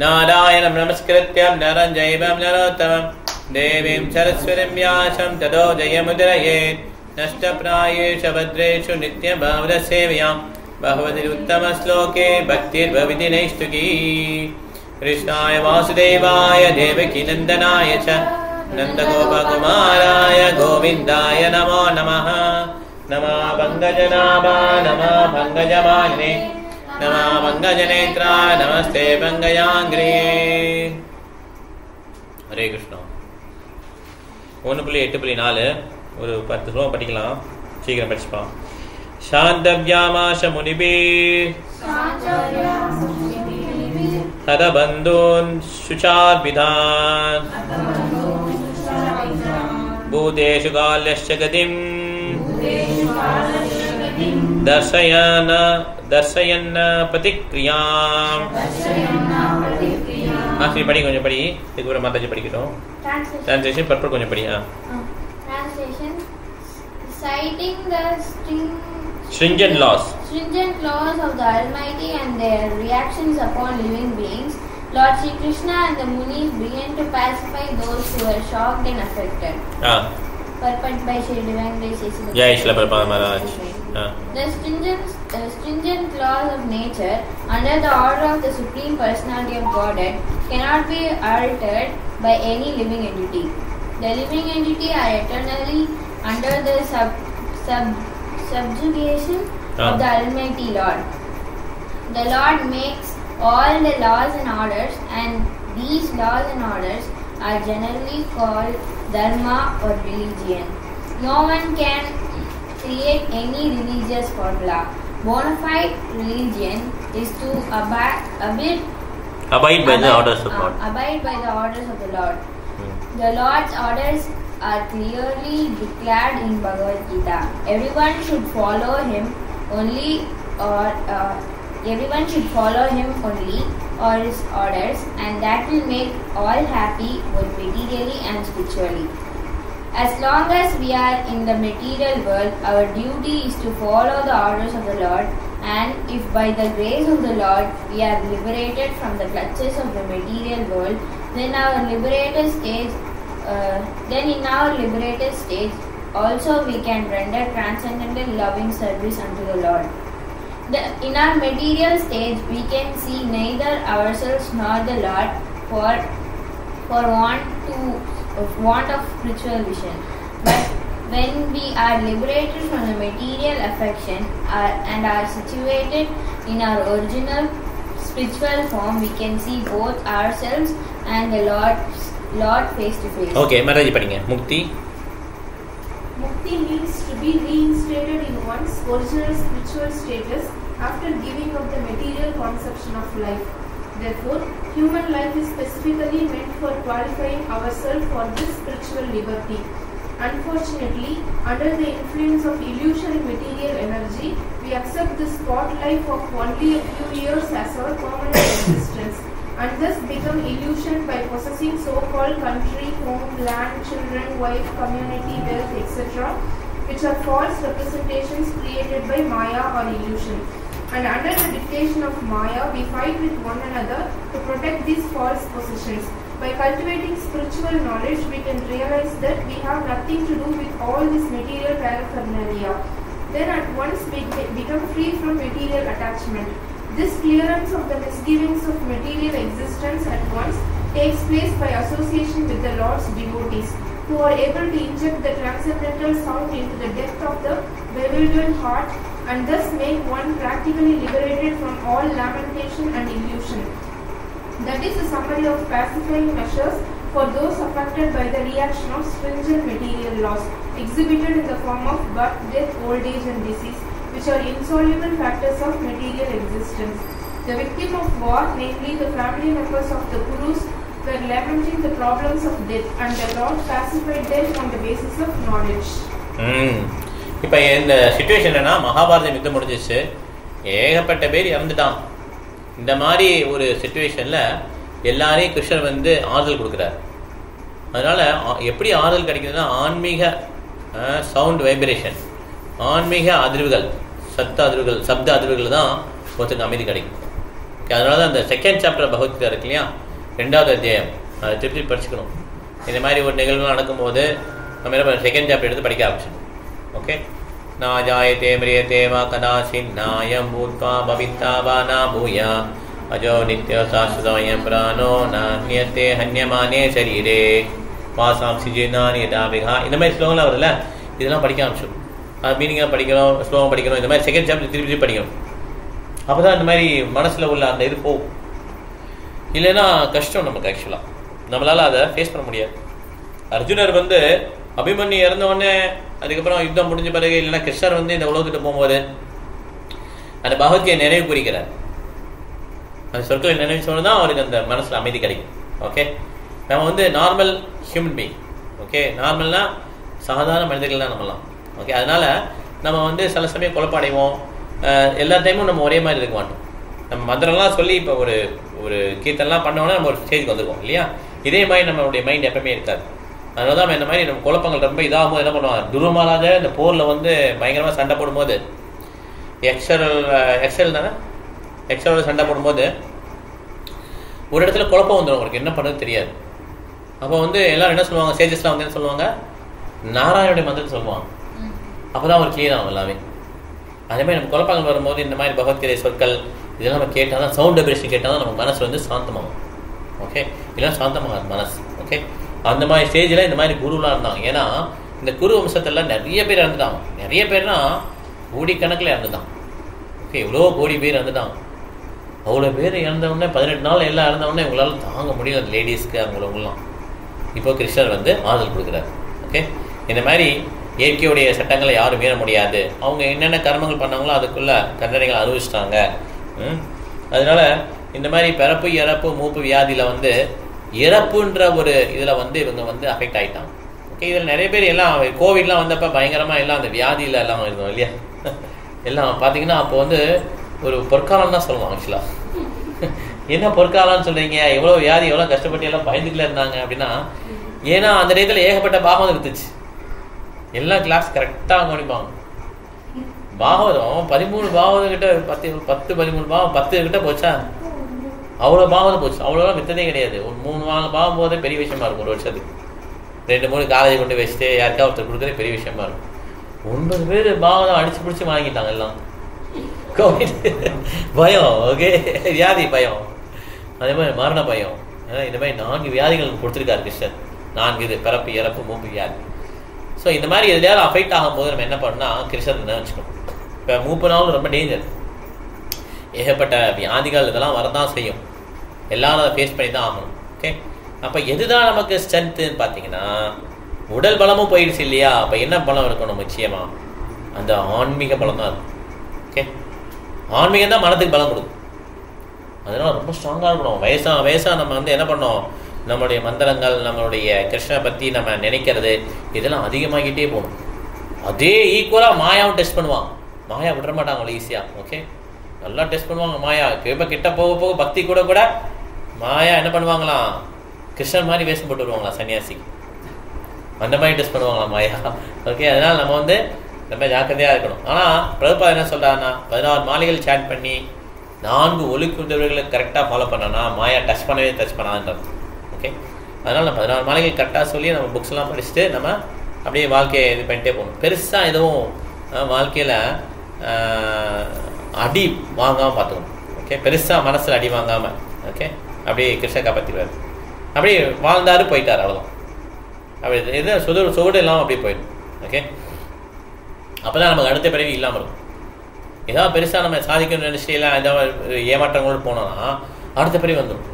नारायणं नमस्कृत्यं नरं चैव नरोत्तमं देवीं सरस्वतीं व्यासं ततो जयमुदीरयेत् नष्टप्रायेषु भद्रेषु नित्यभावसेव्यां भगवतीरुत्तमश्लोके भक्तिर्भवति नैष्ठुकी कृष्णाय वासुदेवाय देवकी नन्दनाय च नन्दगोपकुमाराय गोविन्दाय नमो नमः नमः भङ्गजनाभा नमः भङ्गजमालिने नमः भङ्गजनेत्रा नमस्ते भङ्गयाङ्ग्रे हरे कृष्णा 1.8.4 ஒரு 10 ஸ்லோகம் படிக்கலாம் சீக்கிரம் படிச்சுப்பான் சாந்தவ்யாமாஷ முனிபே ஹதபந்தோன் சுச்சார்பிதான் பூதேஷு கால்யஸ்ய கதிம் दर्शयन् प्रतिक्रियाम् आखिरी पढ़ी கொஞ்சம் படி एक बार माताजी படிக்கட்டும் ट्रांसलेशन पर्पल கொஞ்சம் படி translation citing the stringent laws of the Almighty and their reactions upon living beings, Lord Shri Krishna and the Munis began to pacify those who were shocked and affected. Purport by Shri Divine Grace Jai Shri Prabhupada Maharaj. The stringent laws of nature under the order of the Supreme Personality of Godhead cannot be altered by any living entity. The living entity are eternally under the subjugation of the Almighty Lord. The Lord makes all the laws and orders, and these laws and orders are generally called dharma or religion. No one can create any religious formula. Bona fide religion is to abide by the orders of God. Abide by the orders of the Lord. The Lord's orders are clearly declared in Bhagavad Gita. Everyone should follow him only, or his orders, and that will make all happy both materially and spiritually. As long as we are in the material world, our duty is to follow the orders of the Lord, and if by the grace of the Lord we are liberated from the clutches of the material world, then in our liberated stage also we can render transcendental loving service unto the Lord. In our material stage, we can see neither ourselves nor the Lord for want of spiritual vision. But when we are liberated from the material affection and are situated in our original spiritual form, we can see both ourselves and the Lord face to face. Okay, Mataji padinga. Mukti. Mukti means to be reinstated in one's original spiritual status after giving up the material conception of life. Therefore, human life is specifically meant for qualifying ourselves for this spiritual liberty. Unfortunately, under the influence of illusory material energy, we accept this spot life of only a few years as our permanent existence, and thus become illusioned by possessing so-called country, home, land, children, wife, community, wealth, etc., which are false representations created by Maya or illusion. And under the dictation of Maya, we fight with one another to protect these false possessions. By cultivating spiritual knowledge, we can realize that we have nothing to do with all this material paraphernalia. Then at once we become free from material attachment. This clearance of the misgivings of material existence at once takes place by association with the Lord's devotees, who are able to inject the transcendental sound into the depth of the bewildered heart, and thus make one practically liberated from all lamentation and illusion. That is a summary of pacifying measures for those affected by the reaction of stringent material laws, exhibited in the form of birth, death, old age and disease, which are insoluble factors of material existence. The victim of war, namely the family members of the Kurus, were lamenting the problems of death, and the Lord pacified them on the basis of knowledge. இப்போ இந்த சிச்சுவேஷன்னா மகாபாரதம் யுத்தம் முடிஞ்சிச்சு, ஏகப்பட்ட பேர் இறந்துட்டான். இந்த மாதிரி ஒரு சிச்சுவேஷனில் எல்லாரையும் கிருஷ்ணர் வந்து ஆறுதல் கொடுக்குறார். அதனால் எப்படி ஆறுதல் கிடைக்குதுன்னா, ஆன்மீக சவுண்ட் வைப்ரேஷன், ஆன்மீக அதிர்வுகள், சப்த அதிர்வுகள் தான் ஒருத்தருக்கு அமைதி கிடைக்கும். அதனால தான் அந்த செகண்ட் சாப்டர் பகவத்கீதை இருக்கு இல்லையா, 2வது அத்தியாயம், அதை திருப்பி படிச்சுக்கணும். இந்த மாதிரி ஒரு நிகழ்வு நடக்கும்போது நம்ம என்ன பண்ண செகண்ட் சாப்டர் எடுத்து படிக்க ஆரம்பிச்சிடணும். ஓகே. நா ஜாயதே மிரியதே வா கதாசின் நாயம் பூத்வா பவித்தா வா நா பூயா அஜோ நித்ய சாஸ்வதோயம் பிராணோ நான்யத்தே ஹன்யமானே சரீரே வாசாம்சி ஜீர்ணானி யதாபிகா. இந்த மாதிரி ஸ்லோகம்லாம் வருதுல்ல, இதெல்லாம் படிக்க ஆரம்பிச்சிடும். அது மீனிங்காக படிக்கணும், ஸ்லோகம் படிக்கணும். இந்த மாதிரி செகண்ட் சாப்டர் திருப்பி திருப்பி படிக்கணும். அப்போ தான் இந்த மாதிரி மனசில் உள்ள அந்த இது போகும். இல்லைன்னா கஷ்டம் நமக்கு. ஆக்சுவலாக நம்மளால் அதை ஃபேஸ் பண்ண முடியாது. அர்ஜுனர் வந்து அபிமன்யு இறந்தவுடனே அதுக்கப்புறம் யுத்தம் முடிஞ்ச பிறகு, இல்லைன்னா கிருஷ்ணர் வந்து இந்த உலகத்துக்கு போகும்போது அந்த பகவத்கீதை நினைவு குறிக்கிறார். அந்த சொற்களை நினைவு சொன்னால் தான் அவருக்கு அந்த மனசில் அமைதி கிடைக்கும். ஓகே. நம்ம வந்து நார்மல் ஹியூமன் பீயிங். ஓகே. நார்மல்னா சாதாரண மனிதர்கள் தான் நம்மலாம். ஓகே. அதனால நம்ம வந்து சில சமயம் குழப்படைவோம். எல்லா டைமும் நம்ம ஒரே மாதிரி இருக்க மாட்டோம். நம்ம மந்திரம்லாம் சொல்லி இப்போ ஒரு ஒரு கீர்த்தனெலாம் பண்ணோன்னா நம்ம ஒரு ஸ்டேஜுக்கு வந்துருக்கோம் இல்லையா. இதே மாதிரி நம்மளுடைய மைண்ட் எப்பவுமே இருக்காது. அதனால தான் இந்த மாதிரி நம்ம குழப்பங்கள் ரொம்ப இதாகும்போது என்ன பண்ணுவாங்க, துருமாலாக இந்த போரில் வந்து பயங்கரமாக சண்டை போடும்போது, எக்ஸல் தானே, எக்ஸலோட சண்டை போடும்போது ஒரு இடத்துல குழப்பம் வந்துடும், அவருக்கு என்ன பண்ணுறது தெரியாது. அப்போ வந்து எல்லாரும் என்ன சொல்லுவாங்க, சேஜஸ்லாம் வந்து என்ன சொல்லுவாங்க, நாராயணுடைய மந்திரத்தை சொல்லுவாங்க. அப்போ தான் அவர் கிளியர் ஆகும் எல்லாமே. அதே மாதிரி நம்ம குழப்பங்கள் வரும்போது இந்த மாதிரி பகவத்கீதை சொற்கள் இதெல்லாம் நம்ம கேட்டால் தான், சவுண்ட் வைப்ரேஷன் கேட்டால் தான் நம்ம மனசு வந்து சாந்தமாகும். ஓகே. இல்லைன்னா சாந்தமாகாது மனசு. ஓகே. அந்த மாதிரி ஸ்டேஜில் இந்த மாதிரி குருலாம் இருந்தாங்க. ஏன்னா இந்த குரு வம்சத்தில் நிறைய பேர் இறந்துட்டாங்க. நிறைய பேர்னா கோடிக்கணக்கில் இறந்துட்டான். ஓகே. எவ்வளோ கோடி பேர் இறந்துட்டாங்க. அவ்வளோ பேர் இறந்தவுடனே 18 நாள் எல்லாம் இறந்தவுடனே உங்களால் தாங்க முடியல, அந்த லேடிஸ்க்கு அவங்களவங்களாம். இப்போ கிருஷ்ணர் வந்து ஆறுதல் கொடுக்குறாரு. ஓகே. இந்த மாதிரி இயற்கையுடைய சட்டங்களை யாரும் மீற முடியாது. அவங்க என்னென்ன கர்மங்கள் பண்ணாங்களோ அதுக்குள்ள தண்டனைகள் அனுபவிச்சிட்டாங்க. அதனால இந்த மாதிரி பிறப்பு இறப்பு மூப்பு வியாதியில் வந்து இறப்புன்ற ஒரு இதில் வந்து இவங்க வந்து அஃபெக்ட் ஆகிட்டாங்க. ஓகே. இதில் நிறைய பேர் எல்லாம் கோவிட்லாம் வந்தப்போ பயங்கரமாக எல்லாம் அந்த வியாதியில் எல்லாம் இருந்தோம் இல்லையா. எல்லாம் பார்த்தீங்கன்னா அப்போ வந்து ஒரு பொற்காலம் தான் சொல்லுவாங்க. ஆக்சுவலாக என்ன பொற்காலம்னு சொல்கிறீங்க, எவ்வளோ வியாதி எவ்வளோ கஷ்டப்பட்டு எல்லாம் பயந்துக்கல இருந்தாங்க அப்படின்னா, ஏன்னா அந்த நேரத்தில் ஏகப்பட்ட பாகவதம் இருந்துச்சு. எல்லா கிளாஸ் கரெக்டாக கவனிப்பாங்க. பாகவதம் 13 பாகவதம் கிட்ட 10-13 பாகம் 10 கிட்ட போச்சா, அவ்வளோ பாகவதம் போச்சு. அவ்வளோலாம் மித்ததே கிடையாது. ஒரு 3-4 பாகம் போதே பெரிய விஷயமா இருக்கும். ஒரு வருஷத்துக்கு 2-3 காலேஜ் கொண்டு வச்சுட்டு யாருக்கா ஒருத்தர் கொடுக்குறது பெரிய விஷயமா இருக்கும். 9 பேர் பாகவதம் அடிச்சு பிடிச்சி வாங்கிட்டாங்க எல்லாம். கோவிட் பயம். ஓகே. வியாதி பயம், அதே மாதிரி மரண பயம். இந்த மாதிரி 4 வியாதிகள் கொடுத்துருக்காரு கிருஷ்ணர். 4 இது பிறப்பு இறப்பு மூப்பு வியாதி. ஸோ இந்த மாதிரி எதுலையாவது அஃபெக்ட் ஆகும்போது நம்ம என்ன பண்ணால் கிருஷ்ணர் நினைச்சுக்கணும். இப்போ மூப்பு நாளும் ரொம்ப டேஞ்சர். ஏகப்பட்ட வியாதிகள் இதெல்லாம் வரதான் செய்யும். எல்லாரும் அதை ஃபேஸ் பண்ணி தான் ஆகணும். ஓகே. அப்போ எதுதான் நமக்கு ஸ்ட்ரென்த்துன்னு பார்த்தீங்கன்னா, உடல் பலமும் போயிடுச்சு இல்லையா. அப்போ என்ன பலம் இருக்கணும், நிச்சயமா அந்த ஆன்மீக பலம் தான் இருக்கும். ஓகே. ஆன்மீகம் தான் மனத்துக்கு பலம் கொடுக்கும். அதனால ரொம்ப ஸ்ட்ராங்காக இருக்கணும். வயசாக நம்ம வந்து என்ன பண்ணோம், நம்மளுடைய மந்திரங்கள், நம்மளுடைய கிருஷ்ணனை பற்றி நம்ம நினைக்கிறது இதெல்லாம் அதிகமாகிட்டே போகணும். அதே ஈக்குவலாக மாயாவும் டெஸ்ட் பண்ணுவாங்க. மாயா விட மாட்டாங்க அவ்வளோ ஈஸியாக. ஓகே. நல்லா டெஸ்ட் பண்ணுவாங்க மாயா. இப்போ கிட்ட போக போக பக்தி கூட மாயா என்ன பண்ணுவாங்களாம், கிருஷ்ணன் மாதிரி வேஷம் போட்டு வருவாங்களா சன்னியாசி, அந்த மாதிரி டெஸ்ட் பண்ணுவாங்களாம் மாயா. ஓகே. அதனால் நம்ம வந்து ரொம்ப ஜாக்கிரதையாக இருக்கணும். ஆனால் பிரபுபாதர் என்ன சொல்கிறாருன்னா, 16 மாலைகள் சேட் பண்ணி 4 ஒழுக்குதல்களை கரெக்டாக ஃபாலோ பண்ணோன்னா மாயா டச் பண்ணான்றது. ஓகே. அதனால் நம்ம 16 மாலைகள் கரெக்டாக சொல்லி நம்ம புக்ஸ்லாம் படிச்சுட்டு நம்ம அப்படியே வாழ்க்கையை இது பண்ணிட்டே போகணும். பெருசாக எதுவும் வாழ்க்கையில் அடி வாங்காமல் பார்த்துக்கணும். ஓகே. பெருசாக மனசில் அடி வாங்காமல். ஓகே. அப்படியே கிருஷ்ண காப்பாற்றிடுவார். அப்படியே வாழ்ந்தாரு போயிட்டார், அவ்வளோதான். அப்படி எது சுவடு இல்லாமல் அப்படியே போயிடும். ஓகே. அப்போ தான் நமக்கு அடுத்த பிறவி இல்லாமல் இருக்கும். ஏதாவது பெருசாக நம்ம சாதிக்கணும்னு நினச்சிலாம் ஏதாவது ஏமாற்றங்களோடு போனோம்னா அடுத்த பிறவி வந்துடும்.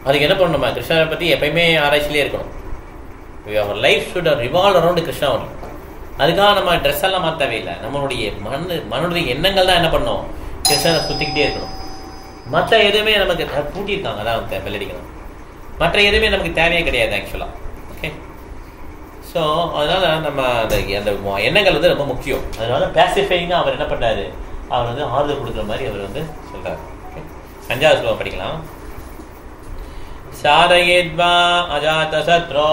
அதுக்கு என்ன பண்ணணும், கிருஷ்ணரை பற்றி எப்பயுமே ஆராய்ச்சியிலே இருக்கணும். அவர் life should revolve around Krishna ஒன்று. அதுக்காக நம்ம ட்ரெஸ் எல்லாம் மாற்ற தேவையில்லை. நம்மளுடைய மனுடைய எண்ணங்கள் தான் என்ன பண்ணணும், கிருஷ்ணரை சுற்றிக்கிட்டே இருக்கணும். மற்ற எதுவுமே நமக்கு பூட்டியிருக்காங்க, அதான் வெள்ளடிக்கணும். மற்ற எதுவுமே நமக்கு தேவையே கிடையாது ஆக்சுவலாக. ஓகே. ஸோ அதனால் நம்ம அந்த எண்ணங்கள் வந்து ரொம்ப முக்கியம். அதனால பேசிஃபைங்காக அவர் என்ன பண்ணாரு, அவர் வந்து ஆறுதல் கொடுக்குற மாதிரி அவர் வந்து சொல்கிறார். ஓகே. 5வது ஸ்லோகம் படிக்கலாம். சாரயேத்வா அஜாத சத்ரோ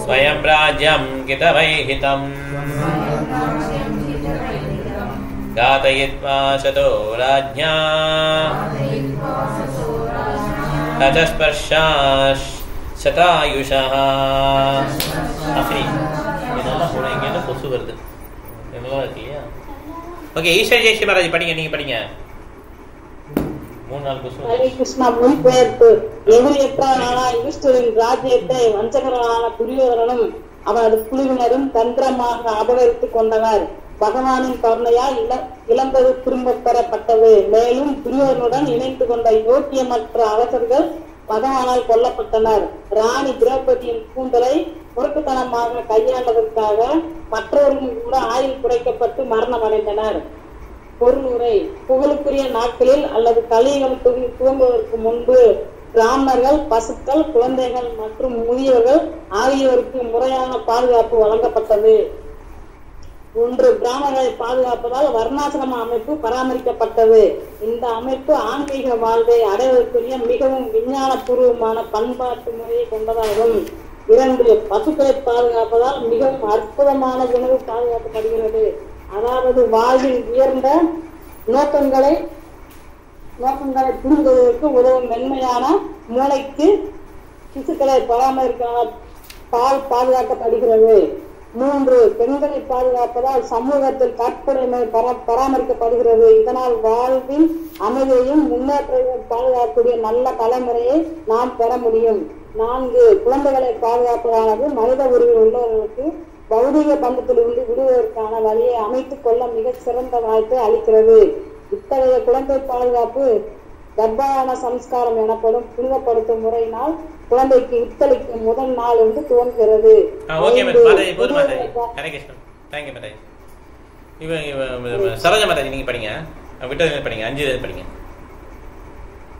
ஸ்வயம் ராஜ்யம் கிதவைஹிதம் घातयित्वा शतो राज्ञा ततस्पर्शात् शतायुषः. அப்படி இதெல்லாம் போடுவீங்கன்னு கொசு வருது. என்னெல்லாம் இருக்கு இல்லையா? ஓகே, ஈஸ்வர் ஜெயஸ்ரீ மகாராஜ் படிங்க, நீங்க படிங்க. 3-4 கொசு. ஹரே கிருஷ்ணா. மொழிபெயர்ப்பு. எதிரியற்றான யுதிஷ்டிரரின் ராஜ்யத்தை வஞ்சகரான துரியோதனனும் அவனது குழுவினரும் தந்திரமாக அபகரித்துக் கொண்டனர். பகவானின் கருணையால் இழந்தது திரும்ப பெறப்பட்டது. மேலும் துரியோதனுடன் இணைந்து கொண்ட யோக்கியமற்ற அரசர்கள் பகவானால் கொல்லப்பட்டனர். ராணி திரௌபதியின் கூந்தலை முறுக்குத்தனமாக கையாண்டதற்காக மற்றவர்களும் கூட ஆயுள் குறைக்கப்பட்டு மரணம் அடைந்தனர். பொருளுரை. புகழுக்குரிய நாட்களில் அல்லது கலியுகம் துவங்குவதற்கு முன்பு பிராமணர்கள், பசுக்கள், குழந்தைகள் மற்றும் முதியவர்கள் ஆகியோருக்கு முறையான பாதுகாப்பு வழங்கப்பட்டது. 1. பிராமணர்களை பாதுகாப்பதால் வர்ணாசிரம அமைப்பு பராமரிக்கப்பட்டது. இந்த அமைப்பு ஆன்மீக வாழ்வை அடைவதற்குரிய மிகவும் விஞ்ஞான பூர்வமான பண்பாட்டு முறையை கொண்டதாகும். 2. பசுக்களை பாதுகாப்பதால் மிகவும் அற்புதமான உணவு பாதுகாக்கப்படுகிறது. அதாவது வாழ்வில் உயர்ந்த நோக்கங்களை புரிந்துவதற்கு உதவும் மென்மையான மூளைக்கு சிசுக்களை பராமரிக்க பால் பாதுகாக்கப்படுகிறது. 3. பெண்களை பாதுகாப்பதால் சமூகத்தில் கற்புடைமை பராமரிக்கப்படுகிறது. இதனால் வாழ்வின் அமைதியையும் முன்னேற்றத்தையும் பாதுகாக்கக்கூடிய நல்ல தலைமுறையை நாம் பெற முடியும். 4. குழந்தைகளை பாதுகாப்பதானது மனித உரிமை உள்ளவர்களுக்கு பௌதிக பந்தத்திலிருந்து விடுவதற்கான வழியை அமைத்துக் கொள்ள மிக சிறந்த வாய்ப்பை அளிக்கிறது. இத்தகைய குழந்தை பாதுகாப்பு கர்ப்பான சம்ஸ்காரம் எனப்படும் புனிதப்படுத்தும் முறையினால் குழந்தைக்கு வித்தளிக்கும் முதல் நாள் இருந்து துவங்குகிறது.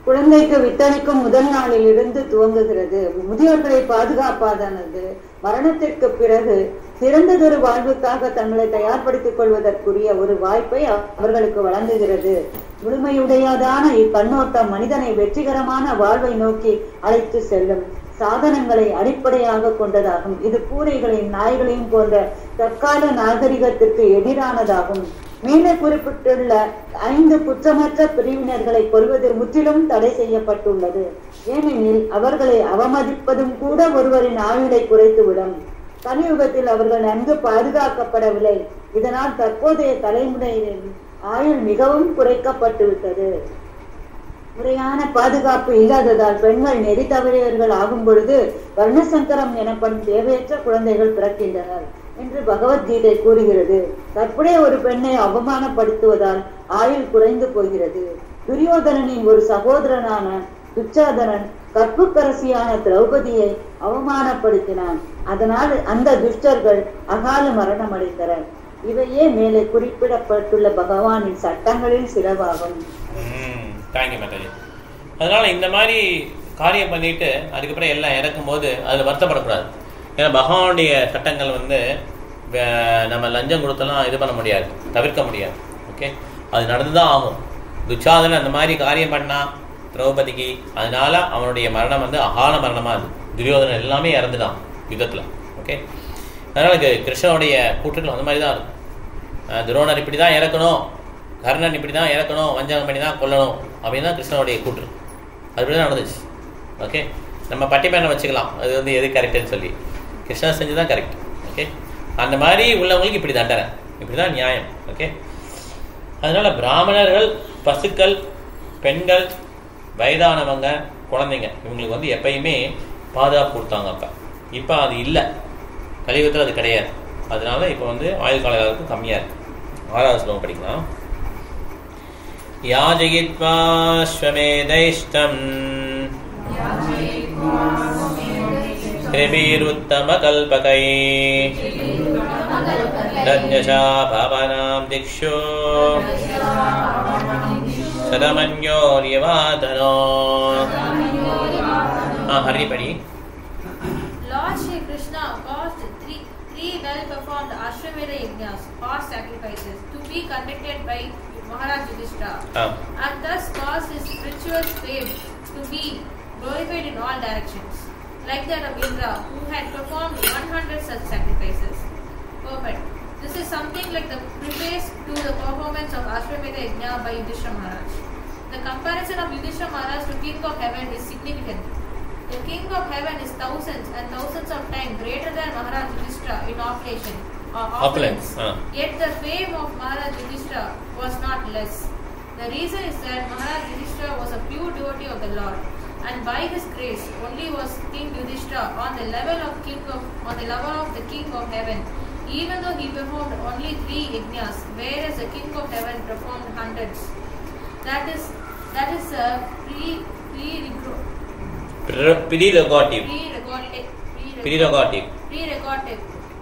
குழந்தைக்கு வித்தளிக்கும் முதல் நாளில் இருந்து துவங்குகிறது. முதியோர்களை பாதுகாப்பாதானது மரணத்திற்கு பிறகு சிறந்ததொரு வாழ்வுக்காக தங்களை தயார்படுத்திக் கொள்வதற்குரிய ஒரு வாய்ப்பை அவர்களுக்கு வழங்குகிறது. முழுமையுடையதான இக்கண்ணோட்டம் மனிதனை வெற்றிகரமான வாழ்வை நோக்கி அழைத்து செல்லும் சாதனங்களை அடிப்படையாக கொண்டதாகும். இது பூனைகளையும் நாய்களையும் போன்ற தற்கால நாகரிகத்திற்கு எதிரானதாகும். மேலே குறிப்பிட்டுள்ள 5 குற்றமற்ற பிரிவினர்களை கொல்வது முற்றிலும் தடை செய்யப்பட்டுள்ளது. ஏனெனில் அவர்களை அவமதிப்பதும் கூட ஒருவரின் ஆயுளை குறைத்துவிடும். கலியுகத்தில் அவர்கள் நன்கு பாதுகாக்கப்படவில்லை. இதனால் தற்போதைய தலைமுறையின் ஆயுள் மிகவும் குறைக்கப்பட்டுவிட்டது. முறையான பாதுகாப்பு இல்லாததால் பெண்கள் நெறி தவறியவர்கள் ஆகும் பொழுது வர்ணசங்கரம் எனப்படும் தேவையற்ற குழந்தைகள் பிறக்கின்றனர் என்று பகவத்கீதை கூறுகிறது. தற்புடைய ஒரு பெண்ணை அவமானப்படுத்துவதால் ஆயுள் குறைந்து போகிறது. துரியோதனனின் ஒரு சகோதரனான துச்சாதனன் கற்புக்கரசியான திரௌபதியை அவமானப்படுத்தினான். அதனால் அந்த துஷ்டர்கள் அகால மரணம் அடைந்தனர். இவையே மேலே குறிப்பிடப்பட்டுள்ள பகவானின் சட்டங்களில் சிலவாகும். அதனால இந்த மாதிரி காரியம் பண்ணிட்டு அதுக்கப்புறம் எல்லாம் இறக்கும் போது அதுல வருத்தப்படக்கூடாது. ஏன்னா பகவானுடைய சட்டங்கள் நம்ம லஞ்சம் கொடுத்தலாம் இது பண்ண முடியாது, தவிர்க்க முடியாது. ஓகே, அது நடந்துதான் ஆகும். துச்சாதனன் அந்த மாதிரி காரியம் பண்ணா திரௌபதிக்கு, அதனால அவனுடைய மரணம் அகால மரணமா அது. துரியோதனன் எல்லாமே இறந்துதான் யுத்தத்துல. ஓகே, அதனால கிருஷ்ணனுடைய கூற்றுகள் அந்த மாதிரி தான் இருக்கும். துரோணர் இப்படி தான் இறக்கணும், கர்ணன் இப்படி தான் இறக்கணும், வஞ்சகம் பண்ணி தான் கொல்லணும் அப்படின்னு தான் கிருஷ்ணனுடைய கூற்று. அதுபடி தான் நடந்துச்சு. ஓகே, நம்ம பட்டிமேனை வச்சுக்கலாம் அது எது கரெக்டுன்னு சொல்லி. கிருஷ்ணன் செஞ்சு தான் கரெக்ட். ஓகே, அந்த மாதிரி உள்ளவங்களுக்கு இப்படி தண்டனை, இப்படி தான் நியாயம். ஓகே, அதனால பிராமணர்கள், பசுக்கள், பெண்கள், வயதானவங்க, குழந்தைங்க இவங்களுக்கு எப்பயுமே பாதுகாப்பு கொடுத்தாங்க. இப்போ அது இல்லை, கலியுகத்தில் அது கிடையாது. அதனால இப்போ ஆயுள் காலத்துக்கு கம்மியாக இருக்கு. 6வது ஸ்லோகம் படிக்கலாம். யாஜயித்வா ஸ்வமேதைஷ்டம் த்ரிபிருத்தம கல்பகை தஜ்ஞசா பாவனாம் திக்ஷு சதமன்யோர்யவாதனோ. ஹரிபடி. Lord Shri Krishna caused three well-performed Ashwamedha yajnas or sacrifices to be conducted by Maharaj Yudhishthira, and thus caused his spiritual fame to be glorified in all directions, like that of Indra, who had performed 100 such sacrifices. Perfect. This is something like the preface to the performance of Ashwamedha Yajna by Yudhishthira Maharaj. The comparison of Yudhishthira Maharaj to King of Heaven is significant. The King of Heaven is thousands and thousands of times greater than Maharaj Yudhishthira in opulence. Yet the fame of Maharaj Yudhishthira was not less. The reason is that Maharaj Yudhishthira was a pure devotee of the Lord, and by his grace only was King Yudhishthira on the level of the King of Heaven, even though he performed only 3 yajnas, whereas the King of Heaven performed hundreds. That is a prerogative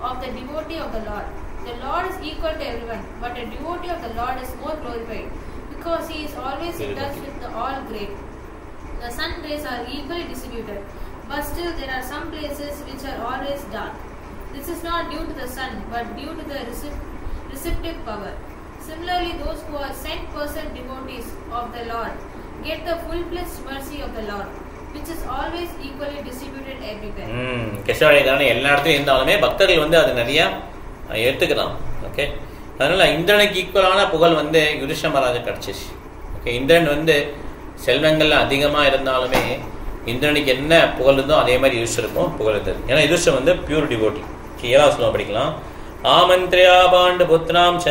of the devotee of the Lord. The Lord is equal to everyone, but a devotee of the Lord is more glorified because he is always in touch with the all great. The sun rays are equally distributed, but still there are some places which are always dark. This is not due to the sun, but due to the receptive power. Similarly, those who are sent person devotees of the Lord get the full-fledged mercy of the Lord, which is always equally distributed everywhere. கிருஷ்ணனுடைய எல்லா இடத்துலையும் இருந்தாலுமே பக்தர்கள் வந்து அது நிறைய எடுத்துக்கலாம். Okay, அதனால இந்திரனுக்கு ஈக்குவலான புகழ் வந்து யுதிஷ்டிர மகாராஜுக்கு கிடைச்சிச்சு. ஓகே, இந்திரன் வந்து செல்வங்கள்ல அதிகமா இருந்தாலுமே இந்திரனுக்கு என்ன புகழ் இருந்தோ அதே மாதிரி யுதிஷ்டிருக்கும் புகழ் இருந்தது. ஏன்னா யுதிஷ்டிரன் வந்து பியூர் டிவோட்டி. 7வது ஸ்லோகம் படிக்கலாம். ஆமந்திரியா பாண்டு புத்ராம் ச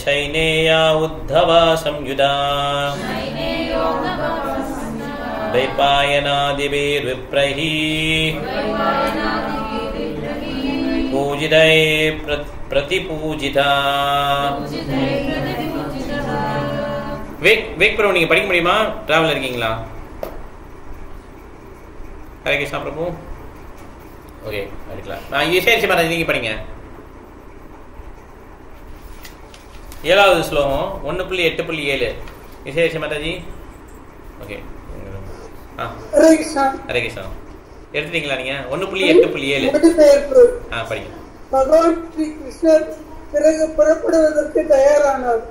शैनेया उद्धवा संयुधा वैपायनादिभिर्विप्रैः पूजितै प्रतिपूजिता. வேக் பிரபு நீங்க படிக்க முடியுமா? டிராவல் இருக்கீங்களா? ஹரே கிருஷ்ணா பிரபு. ஓகே, படிக்கலாம். நான் ஈஸ்வரி மகாராஜ் நீங்க படிங்க. 7வது ஸ்லோகம் 1.8.7 விசேஷ மாதாஜி. ஓகே, ஹரே கிருஷ்ணா. ஹரே கிருஷ்ணா எடுத்துட்டீங்களா நீங்க? 1.8.7 படிங்க. பகவான் ஸ்ரீ கிருஷ்ணர் பிறகு புறப்படுவதற்கு தயாரானார்.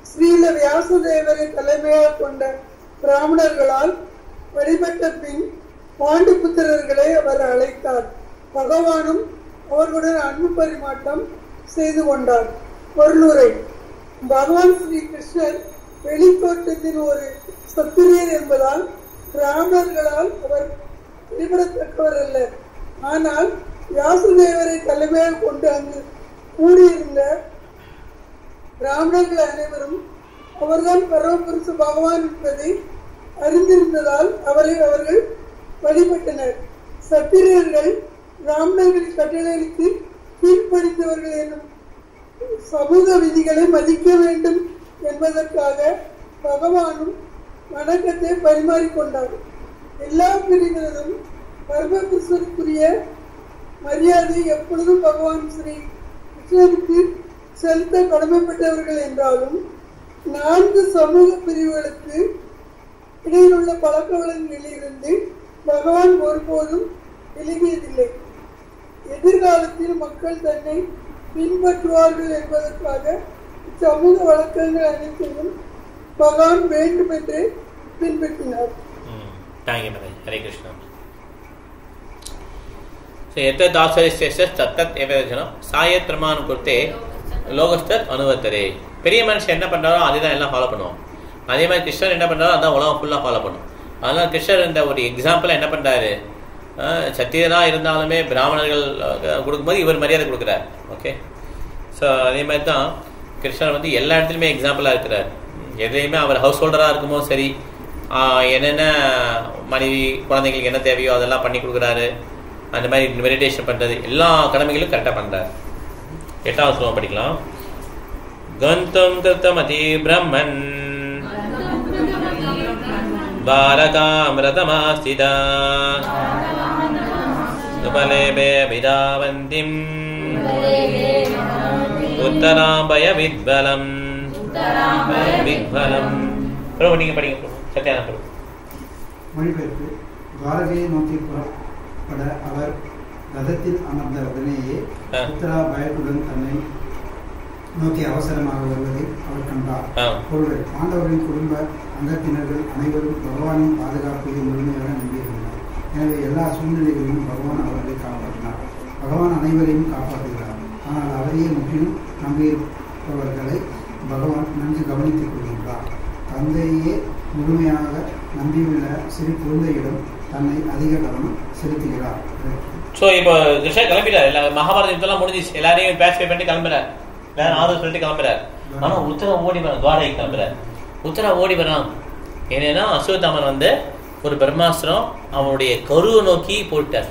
ஸ்ரீல வியாசதேவரை தலைமையாக கொண்ட பிராமணர்களால் வழிபட்ட பின் பாண்டுபுத்திரர்களை அவர் அழைத்தார். பகவானும் அவர்களுடன் அன்பு பரிமாற்றம் செய்து கொண்டார். பொருளுரை: பகவான் ஸ்ரீ கிருஷ்ணர் வெளித்தோட்டத்தில் ஒரு சத்திரியர் என்பதால் பிராமணர்களால் அவர் வழிபடத்தக்கவர் அல்ல. ஆனால் வியாசதேவரை தலைமையாக கொண்டு அங்கு கூடியிருந்த பிராமணர்கள் அனைவரும் அவர்தான் பரமபுருஷ பகவான் என்பதை அறிந்திருந்ததால் அவர்கள் வழிபட்டனர். சத்திரியர்கள் பிராமணர்களின் கட்டளைக்கு கீழ்ப்படிந்தவர்கள் என்னும் சமூக விதிகளை மதிக்க வேண்டும் என்பதற்காக பகவானும் வணக்கத்தை பரிமாறிக்கொண்டார். எல்லா பிரிவினரும் பரமபுருஷருக்குரிய மரியாதை எப்பொழுதும் பகவான் ஸ்ரீ கிருஷ்ணருக்கு செலுத்த கடமைப்பட்டவர்கள் என்றாலும் 4 சமூக பிரிவுகளுக்கு இடையில் உள்ள பழக்க வழக்கங்களில் இருந்து பகவான் ஒருபோதும் விலகியதில்லை. எதிர்காலத்தில் மக்கள் தன்னை பின்பற்றுவார்கள் என்பதற்காக சமூக வழக்கங்கள் அனைத்தையும் பகவான் வேண்டும் என்று பின்பற்றினார். ஹரே கிருஷ்ணா. பெரிய மனுஷன் என்ன பண்றாரோ அதுதான் எல்லாம் ஃபாலோ பண்ணுவோம். அதே மாதிரி கிருஷ்ணர் என்ன பண்றாரோ அதான் உலகம் ஃபுல்லா ஃபாலோ பண்ணும். அதனால கிருஷ்ணர் இந்த ஒரு எக்ஸாம்பிள் என்ன பண்றாரு, சத்தியனா இருந்தாலுமே பிராமணர்கள் கொடுக்கும்போது இவர் மரியாதை கொடுக்குறார். ஓகே, ஸோ அதே மாதிரி தான் கிருஷ்ணர் வந்து எல்லா இடத்துலையுமே எக்ஸாம்பிளாக இருக்கிறார். எதையுமே அவர் ஹவுஸ் ஹோல்டராக இருக்கும்போது சரி, என்னென்ன மனைவி குழந்தைங்களுக்கு என்ன தேவையோ அதெல்லாம் பண்ணி கொடுக்குறாரு. அந்த மாதிரி மெடிடேஷன் பண்ணுறது எல்லா கடமைகளும் கரெக்டாக பண்ணுறாரு. 8வது ஸ்லோகம் படிக்கலாம். கந்தம் கிருத்தமதி பிரம்மன் பாரகாமிரதமாஸ்திதா சுபலேபே விதாவந்திம் உத்தராம்பய வித்பலம் வித்பலம். பிரபு நீங்க படிங்க பிரபு. சத்யானா பிரபு. மொழிபெயர்ப்பு: துவாரகையை நோக்கி புறப்பட அவர் ரதத்தில் அமர்ந்த உடனேயே உத்தரா பயத்துடன் தன்னை நோக்கி அவசரமாக வருவதை அவர் கண்டார். பொருள்: பாண்டவர்களின் குடும்ப அங்கத்தினர்கள் அனைவரும் பகவானின் பாதுகாப்பை முழுமையாக நம்பியிருந்தனர். எனவே எல்லா சூழ்நிலைகளிலும் பகவான் அவர்களை காப்பாற்றினார். பகவான் அனைவரையும் காப்பாற்றுகிறார். ஆனால் அவரையே முற்றிலும் நம்பியிருப்பவர்களை பகவான் நன்கு கவனித்துக் கொள்கின்றார். தந்தையே முழுமையாக நம்பியுள்ள சிறு குழந்தையிடம் தன்னை அதிக கவனம் செலுத்துகிறார். ஸோ இப்போ கிருஷ்ணன் கிளம்பிட்டார். எல்லா மகாபாரத யுத்தம்லாம் முடிஞ்சிச்சு. எல்லாரையும் பேட்ச் பண்ணிட்டு கிளம்புறார். எல்லாரும் ஆதரவு சொல்லிட்டு கிளம்புறார். ஆனால் உத்தரா ஓடி வரான். துவாரகை கிளம்புறார். உத்தரா ஓடி வரான். ஏன்னா அஸ்வத்தாமன் வந்து ஒரு பிரம்மாஸ்திரம் அவனுடைய கருவை நோக்கி போட்டார்.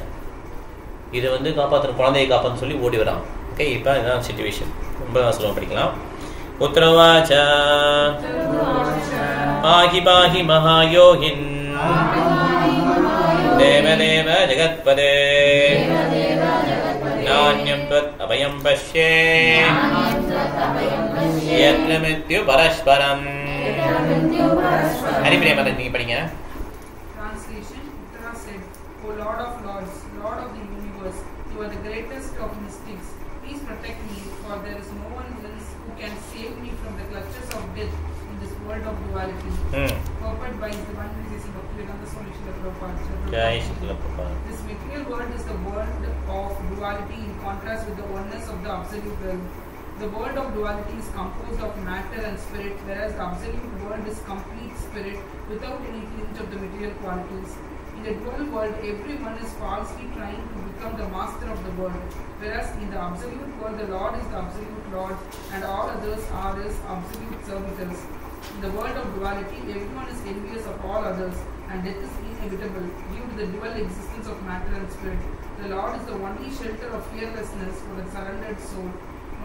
இதை வந்து காப்பாற்றணும், குழந்தையை காப்பாற்ற சொல்லி ஓடி வரான். ஓகே, இப்போ இதுதான் சிச்சுவேஷன். ரொம்ப அவசரம் படிக்கலாம். உத்தரவாச்ச பாகி பாகி மகாயோகின் தேவதேவ ஜெகத்பதே நான்யம் த்வத் அபயம் பஷ்யே யத்ர மித்யு பரஸ்பரம். ஹரிபிரியா மதன் நீங்க படிங்க. Translation. Uttara said, O Lord of Lords, Lord of the universe, you are the greatest of mystics. Please protect me, for there is no one else who can save me from the clutches of death in this world of duality. Purport by the one who is in Bhaktivedanta Swami Srila Prabhupada. This material world is the world of duality in contrast with the oneness of the absolute realm. The world of duality is composed of matter and spirit, whereas the absolute world is complete spirit without any tinge of the material qualities. In the dual world, everyone is falsely trying to become the master of the world, whereas in the absolute world, the Lord is the absolute Lord and all others are his absolute servitors. In the world of duality, everyone is envious of all others and death is inevitable due to the dual existence of matter and spirit. The Lord is the only shelter of fearlessness for the surrendered soul.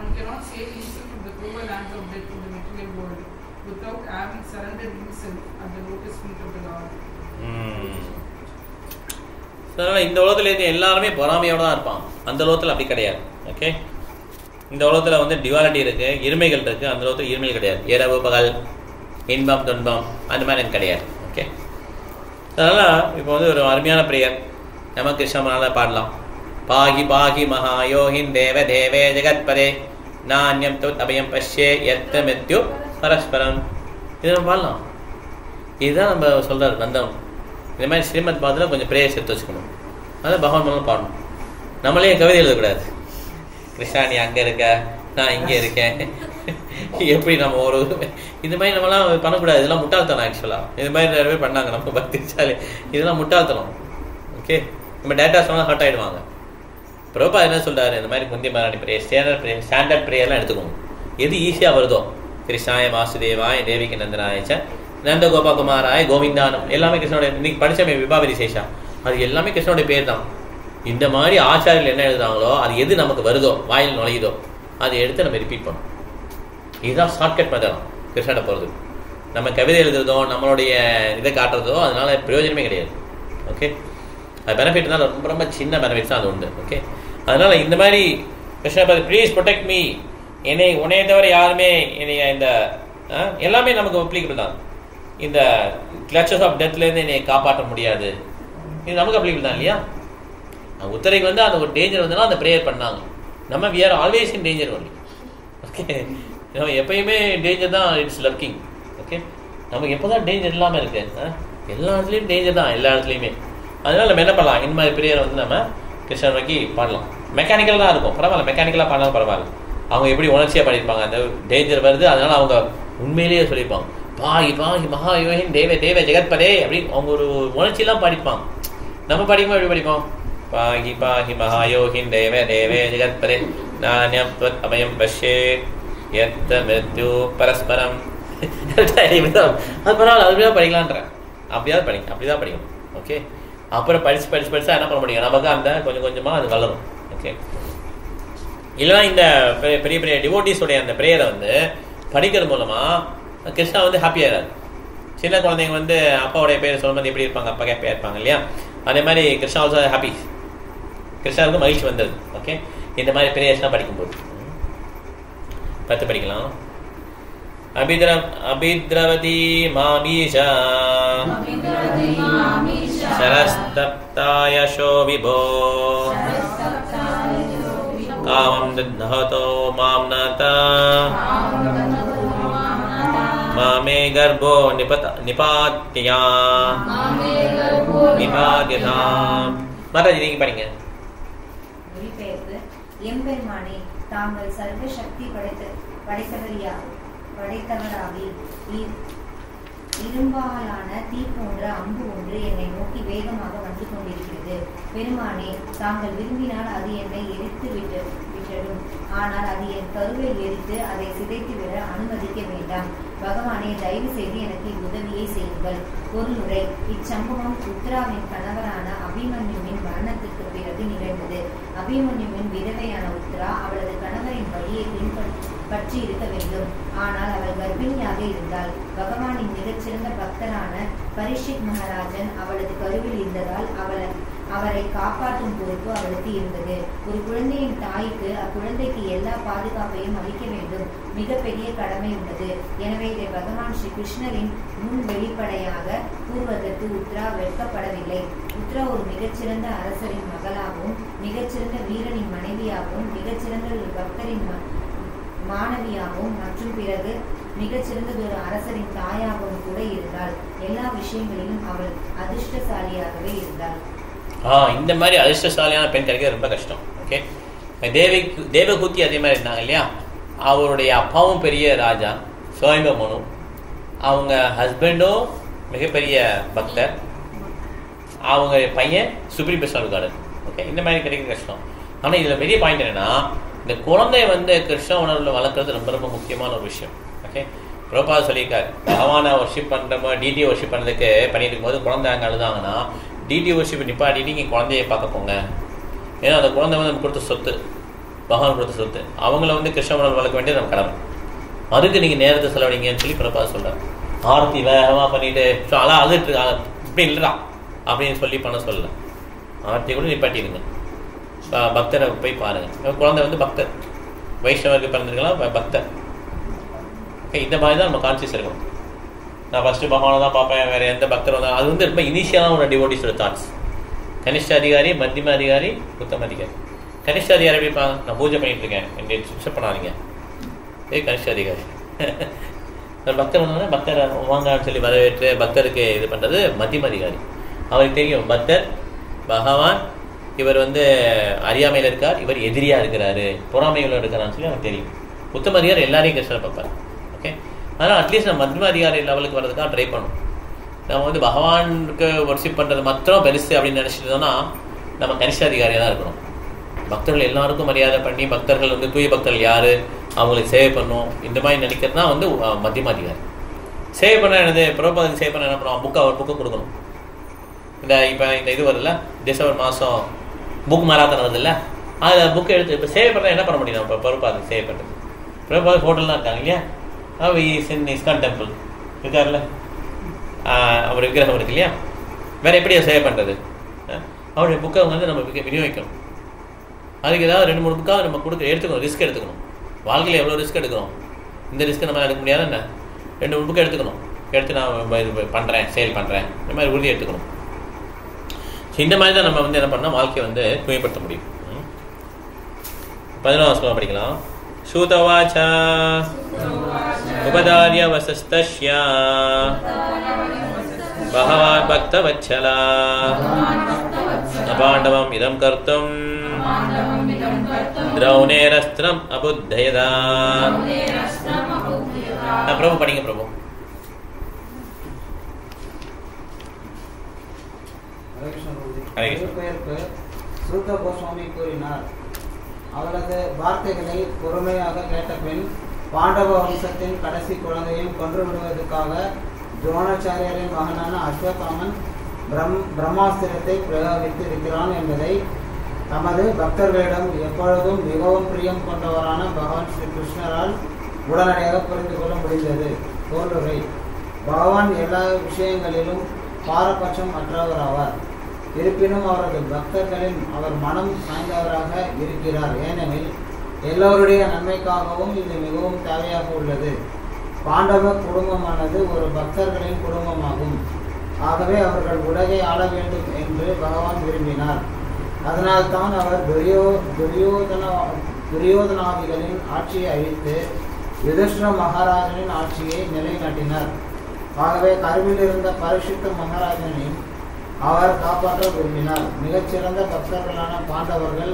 One cannot save himself from the cruel hands of death in the material world without having surrendered himself at the lotus feet of the Lord. இந்த உலகத்துல எல்லாருமே பொறாமையோட தான் இருப்பான். அந்த உலகத்துல அப்படி கிடையாது. Okay, இந்த உலகத்துல வந்து டிவாலிட்டி இருக்கு, இருமைகள் இருக்கு. அந்த உலகத்துல இருமைகள் கிடையாது. இரவு பகல், இன்பம் துன்பம், அந்த மாதிரி எனக்கு கிடையாது. ஓகே, அதனால இப்போ வந்து ஒரு அருமையான பிரேயர் நம்ம கிருஷ்ணனால பாடலாம். பாகி பாகி மகாயோகின் தேவ தேவே ஜெகத்பதே நான்யம் த்வத் அபயம் பஷ்யே யத்ர மித்யு பரஸ்பரம். இதை நம்ம பாடலாம். இதுதான் நம்ம சொல்றாரு பந்தம். இந்த மாதிரி ஸ்ரீமத் பாதத்தில் கொஞ்சம் பிரேயர்ஸ் எடுத்து வச்சுக்கணும். அதான் பகவான் மூலம் பாடணும். நம்மளே கவிதை எழுதக்கூடாது. கிருஷ்ணா நீ அங்கே இருக்க, நான் இங்கே இருக்கேன், எப்படி நம்ம ஒரு இந்த மாதிரி நம்மளாம் பண்ணக்கூடாது. இதெல்லாம் முட்டாள்தனம். ஆக்சுவலாக இது மாதிரி நிறைய பேர் பண்ணாங்க நம்ம பக்திச்சாலே. இதெல்லாம் முட்டாள்தனம். ஓகே, நம்ம டேட்டா சொன்னால் ஹர்ட் ஆகிடுவாங்க. பிரபா என்ன சொல்றாரு, இந்த மாதிரி குந்தி மராணி பிரேயர், ஸ்டாண்டர்ட் பிரேயர்லாம் எடுத்துக்கணும். எது ஈஸியாக வருதோ, கிருஷ்ணாய வாசுதேவாய் தேவிக்கு நந்தனாயச்ச நந்த கோபாகுமாராய் கோவிந்தானம், எல்லாமே கிருஷ்ணனுடைய. இன்னைக்கு படிச்சமே விபாவதி சேஷா, அது எல்லாமே கிருஷ்ணனுடைய பேர் தான். இந்த மாதிரி ஆச்சாரியர்கள் என்ன எழுதுறாங்களோ, அது எது நமக்கு வருதோ, வாயில் நுழையுதோ, அதை எடுத்து நம்ம ரிப்பீட் பண்ணணும். இதுதான் ஷார்ட்கட் மெத்தட் கிருஷ்ணனை போகிறது. நம்ம கவிதை எழுதுறதோ, நம்மளுடைய இதை காட்டுறதோ, அதனால பிரயோஜனமே கிடையாது. ஓகே, அது பெனிஃபிட் தான், ரொம்ப ரொம்ப சின்ன பெனிஃபிட்ஸ் தான் அது உண்டு. ஓகே, அதனால இந்த மாதிரி கிருஷ்ண ப்ளீஸ் ப்ரொடெக்ட் மீ, என்னை உன்னைய தவிர யாருமே என்னைய இந்த எல்லாமே நமக்கு அப்ளிகபிள் தான். இந்த கிளச்சஸ் ஆஃப் டெத்லேருந்து என்னை காப்பாற்ற முடியாது, இது நமக்கு அப்ளிகபிள் தான் இல்லையா? உத்தரைக்கு வந்து அந்த ஒரு டேஞ்சர் வந்ததுன்னா அந்த ப்ரேயர் பண்ணாங்க. நம்ம we are always in danger only. Okay, நம்ம எப்பயுமே டேஞ்சர் தான், இட்ஸ் லர்க்கிங். ஓகே, நமக்கு எப்போ தான் டேஞ்சர் இல்லாமல் இருக்கு? எல்லா இடத்துலையும் டேஞ்சர் தான், எல்லா இடத்துலையுமே. அதனால நம்ம என்ன பண்ணலாம், இந்த மாதிரி ப்ரேயர் வந்து நம்ம கிருஷ்ணன் நோக்கி பாடலாம். மெக்கானிக்கல் தான் இருக்கும், பரவாயில்ல. மெக்கானிக்கலாக பாடலாம் பரவாயில்ல. அவங்க எப்படி உணர்ச்சியாக பாடியிருப்பாங்க, அந்த டேஞ்சர் வருது, அதனால அவங்க உண்மையிலேயே சொல்லியிருப்பாங்க, பாகி பாகி மகாயோகின் தேவ தேவ ஜெகத்பதே அப்படின்னு அவங்க ஒரு உணர்ச்சியெல்லாம் பாடிப்பாங்க. நம்ம படிக்கும்போது எப்படி படிப்போம், பாகி பாகி மகாயோகின் தேவ தேவே ஜெகத்பதே நான்யம் த்வத் அபயம் பஷ்யே யத்ர மித்யு பரஸ்பரம். அது பரவாயில்ல, அதுதான் படிக்கலான்றேன். அப்படியாவது படிங்க, அப்படிதான் படிக்கணும். ஓகே, அப்புறம் படிச்சா என்ன பண்ண முடியும், நமக்கு அந்த கொஞ்சம் கொஞ்சமாக அது வளரும். ஓகே, இல்லைனா இந்த பெரிய பெரிய டிவோட்டிஸோடைய அந்த ப்ரேயரை வந்து படிக்கிறது மூலமாக கிருஷ்ணா வந்து ஹாப்பியாகிறாரு. சின்ன குழந்தைங்க வந்து அப்பாவுடைய பேர் சொல்லும்போது எப்படி இருப்பாங்க, அப்பா ஹாப்பியாக இருப்பாங்க இல்லையா? அதே மாதிரி கிருஷ்ணா ஆல்சோ ஹாப்பி, கிருஷ்ணாவுக்கு மகிழ்ச்சி வந்தது. ஓகே, இந்த மாதிரி ப்ரேயர்ஸ்லாம் படிக்கும்போது 10 படிக்கலாம். அபித்ரவதி மாமீஷா சரஸ்தப்தாயசோ விபோ காமம் தத்னஹதோ மாம்நாதா மாமே கர்ப்போ நிபாத்யா நிபாத்யதாம். மாதாஜி நீங்க படிங்க. மொழிபெயர்ப்பு. எம்பெருமானே, தாங்கள் சர்வ சக்தி படைத்தவராகி இரும்பாலான தீ போன்ற அம்பு ஒன்று என்னை நோக்கி வேகமாக வந்து கொண்டிருக்கிறது. பெருமானே, தாங்கள் விரும்பினால் அது என்னை எரித்து விட்டடும். ஆனால் அது என் கருவை எரித்து அதை சிதைத்து விட அனுமதிக்க வேண்டாம். பகவானே, தயவு செய்து எனக்கு உதவியை செய்யுங்கள். பொருளுரை. இச்சம்பவம் உத்ராவின் கணவரான அபிமன்யுவின் மரணத்திற்கு பிறகு நிகழ்ந்தது. அபிமன்யுவின் விதவையான உத்ரா அவளது கணவரின் வழியை பற்றி இருக்க வேண்டும். ஆனால் அவள் கர்ப்பிணியாக இருந்தாள். பகவானின் மிகச்சிறந்த பக்தரான பரீட்சித் மகாராஜன் அவளது கருவில் இருந்ததால் அவரை காப்பாற்றும் பொறுப்பு அவளுக்கு இருந்தது. ஒரு குழந்தையின் தாய்க்கு அக்குழந்தைக்கு எல்லா பாதுகாப்பையும் அளிக்க வேண்டும் மிகப்பெரிய கடமை உள்ளது. எனவே இதை பகவான் ஸ்ரீ கிருஷ்ணரின் முன் வெளிப்படையாக கூறுவதற்கு உத்ரா வெட்கப்படவில்லை. உத்ரா ஒரு மிகச்சிறந்த அரசரின் மகளாகவும் மிகச்சிறந்த வீரனின் மனைவியாகவும் மிகச்சிறந்த ஒரு பக்தரின் மாணவியாகவும் மற்றும் பிறகு மிகச்சிறந்ததொரு அரசரின் தாயாகவும் கூட இருந்தாள். எல்லா விஷயங்களிலும் அவள் அதிர்ஷ்டசாலியாகவே இருந்தாள். இந்த மாதிரி அதிர்ஷ்டசாலியான பெண் கிடைக்கிறது ரொம்ப கஷ்டம். ஓகே, தேவகூத்தி அதே மாதிரி இருந்தாங்க இல்லையா. அவருடைய அப்பாவும் பெரிய ராஜா சுயம்பமனு, அவங்க ஹஸ்பண்டும் மிகப்பெரிய பக்தர், அவங்க பையன் சுப்ரீம் பெஸ்ட் கார்டன். ஓகே, இந்த மாதிரி கிடைக்கிறது கஷ்டம். ஆனால் இதில் பெரிய பாயிண்ட் என்னன்னா, இந்த குழந்தை கிருஷ்ண உணர்வில் வளர்க்குறது ரொம்ப ரொம்ப முக்கியமான ஒரு விஷயம். ஓகே, பிரபாத் சொல்லியிருக்காரு, பகவானை ஒர்ஷிப் பண்ணுற டிடி ஒர்ஷிப் பண்ணுறதுக்கு பண்ணிட்டு இருக்கும்போது குழந்தை அங்கே அழுதாங்கன்னா டிடி ஒர்ஷிப் நிப்பாட்டிட்டு நீங்கள் குழந்தைய பார்க்க போங்க. ஏன்னா அந்த குழந்தை நம்ம கொடுத்த சொத்து, பகவான் கொடுத்த சொத்து. அவங்கள கிருஷ்ண உணர்வு வளர்க்க வேண்டியது நம்ம கடமை. அதுக்கு நீங்கள் நேரத்தை செலவழிங்கன்னு சொல்லி பிரபாத் சொல்கிறார். ஆர்த்தி வேகமாக பண்ணிட்டு அதான் அழுதுட்டு இப்படி இல்லைடா அப்படின்னு சொல்லி பண்ண சொல்லலை. ஆர்த்தி கூட நிப்பாட்டிடுங்க. பக்தரை போய் பாருங்கள். குழந்தை பக்தர், வைஷ்ணவருக்கு பிறந்திருக்கலாம், பக்தர். இந்த மாதிரி தான் நம்ம கான்சியஸ் இருக்கணும். நான் ஃபஸ்ட்டு பகவானை தான் பார்ப்பேன், வேறு எந்த பக்தர் வந்தால் அது ரொம்ப இனிஷியலான ஒரு டிவோட்டிஸோட தாட்ஸ். கனிஷ்ட அதிகாரி, மத்தியம அதிகாரி, உத்தம அதிகாரி. கனிஷ்ட அதிகாரி எப்படிப்பாங்க, நான் பூஜை பண்ணிட்டு இருக்கேன் என்னை டிஸ்டர்ப் பண்ணாதீங்க, கனிஷ்ட அதிகாரி. பக்தர் வந்தோடனே பக்தரை வாங்கன்னு சொல்லி வரவேற்று பக்தருக்கு இது பண்ணுறது மத்தியம அதிகாரி. அவருக்கு தெரியும் பக்தர் பகவான் இவர் அறியாமையில் இருக்கார், இவர் எதிரியாக இருக்கிறாரு, பொறாமையில் இருக்கிறான்னு சொல்லி அவருக்கு தெரியும். உத்தம அதிகாரி எல்லாரையும் கிருஷ்ணரை பார்ப்பார். ஓகே, அதனால் அட்லீஸ்ட் நம்ம மத்தியம அதிகாரி லெவலுக்கு வர்றதுக்காக ட்ரை பண்ணணும். நம்ம பகவானுக்கு ஒர்ஷிப் பண்ணுறது மாத்திரம் பெருசு அப்படின்னு நினச்சிட்டோம்னா நம்ம கனிஷ்ட அதிகாரியாக தான் இருக்கணும். பக்தர்கள் எல்லாருக்கும் மரியாதை பண்ணி பக்தர்கள் தூய பக்தர்கள் யார், அவங்களுக்கு சேவை பண்ணணும், இந்த மாதிரி நினைக்கிறது தான் மத்தியம அதிகாரி. சேவை பண்ண என்னது, பிரபாதத்துக்கு சேவை பண்ண என்ன பண்ணுவோம், அவர் புக்கு கொடுக்கணும். இப்போ இந்த இது வருதுல்ல, டிசம்பர் மாதம் புக் மாராத்தான் வருதுல்ல, அதில் புக்கு எடுத்து இப்போ சேவை பண்ணால் என்ன பண்ண முடியும், நம்ம பிரபாதத்துக்கு சேவை பண்ணுறது. பிரபாத் ஹோட்டல் தான் இருக்காங்க இல்லையா, இஸ்கான் டெம்பிள் இருக்கார்ல, அவர் விக்கிரகம் இருக்கு இல்லையா, வேறு எப்படி சேவை பண்ணுறது, அவருடைய புக்கை நம்ம விநியோகிக்கணும். அதுக்கு ஏதாவது 2-3 புக்காக நம்ம எடுத்துக்கணும், ரிஸ்க் எடுத்துக்கணும். வாழ்க்கையில் எவ்வளோ ரிஸ்க் எடுக்கிறோம், இந்த ரிஸ்க்கை நம்ம எடுக்க முடியாது. என்ன 2-3 புக்கை எடுத்துக்கணும், எடுத்து நான் இது பண்ணுறேன், சேல் பண்ணுறேன், இந்த மாதிரி உறுதி எடுத்துக்கணும். இந்த மாதிரி தான் நம்ம என்ன பண்ணால் வாழ்க்கையை தூய்மைப்படுத்த முடியும். 11ஆம் ஸ்லோகம் படிக்கலாம். சூதவாச்சா உபதாரிய வசஸ்தஸ்யா பகவான் பக்தவத்சலா பாண்டவம் இதம் கர்த்தும் திரௌணேரஸ்திரம் அபுத்தயதா. பிரபு படிங்க பிரபு. சூத கோஸ்வாமி கூறினார், அவரது வார்த்தைகளை பொறுமையாக கேட்ட பின் பாண்டவ வம்சத்தின் கடைசி குழந்தையும் கொன்று விடுவதற்காக துரோணாச்சாரியரின் மகனான அஸ்வத்தாமன் பிரம்மாஸ்திரத்தை பிரயோகித்து இருக்கிறான் என்பதை தமது பக்தர்களிடம் எப்பொழுதும் மிகவும் பிரியம் கொண்டவரான பகவான் ஸ்ரீ கிருஷ்ணரால் உடனடியாக புரிந்து கொள்ள முடிந்தது. பொருளுரை. பகவான் எல்லா விஷயங்களிலும் பாரபட்சம் அற்றவர் ஆவார். இருப்பினும் அவரது பக்தர்களின் அவர் மனம் சாய்ந்தவராக இருக்கிறார். ஏனெனில் எல்லோருடைய நன்மைக்காகவும் இது மிகவும் தேவையாக உள்ளது. பாண்டவ குடும்பமானது ஒரு பக்தர்களின் குடும்பமாகும். ஆகவே அவர்கள் உலகை ஆள வேண்டும் என்று பகவான் விரும்பினார். அதனால்தான் அவர் துரியோதனாதிகளின் ஆட்சியை அழித்து யுதிஷ்டிர மகாராஜனின் ஆட்சியை நிலைநாட்டினார். ஆகவே கருவில் இருந்த பரீட்சித் மகாராஜனின் அவர் காப்பாற்ற விரும்பினார். மிகச்சிறந்த பக்தர்களான பாண்டவர்கள்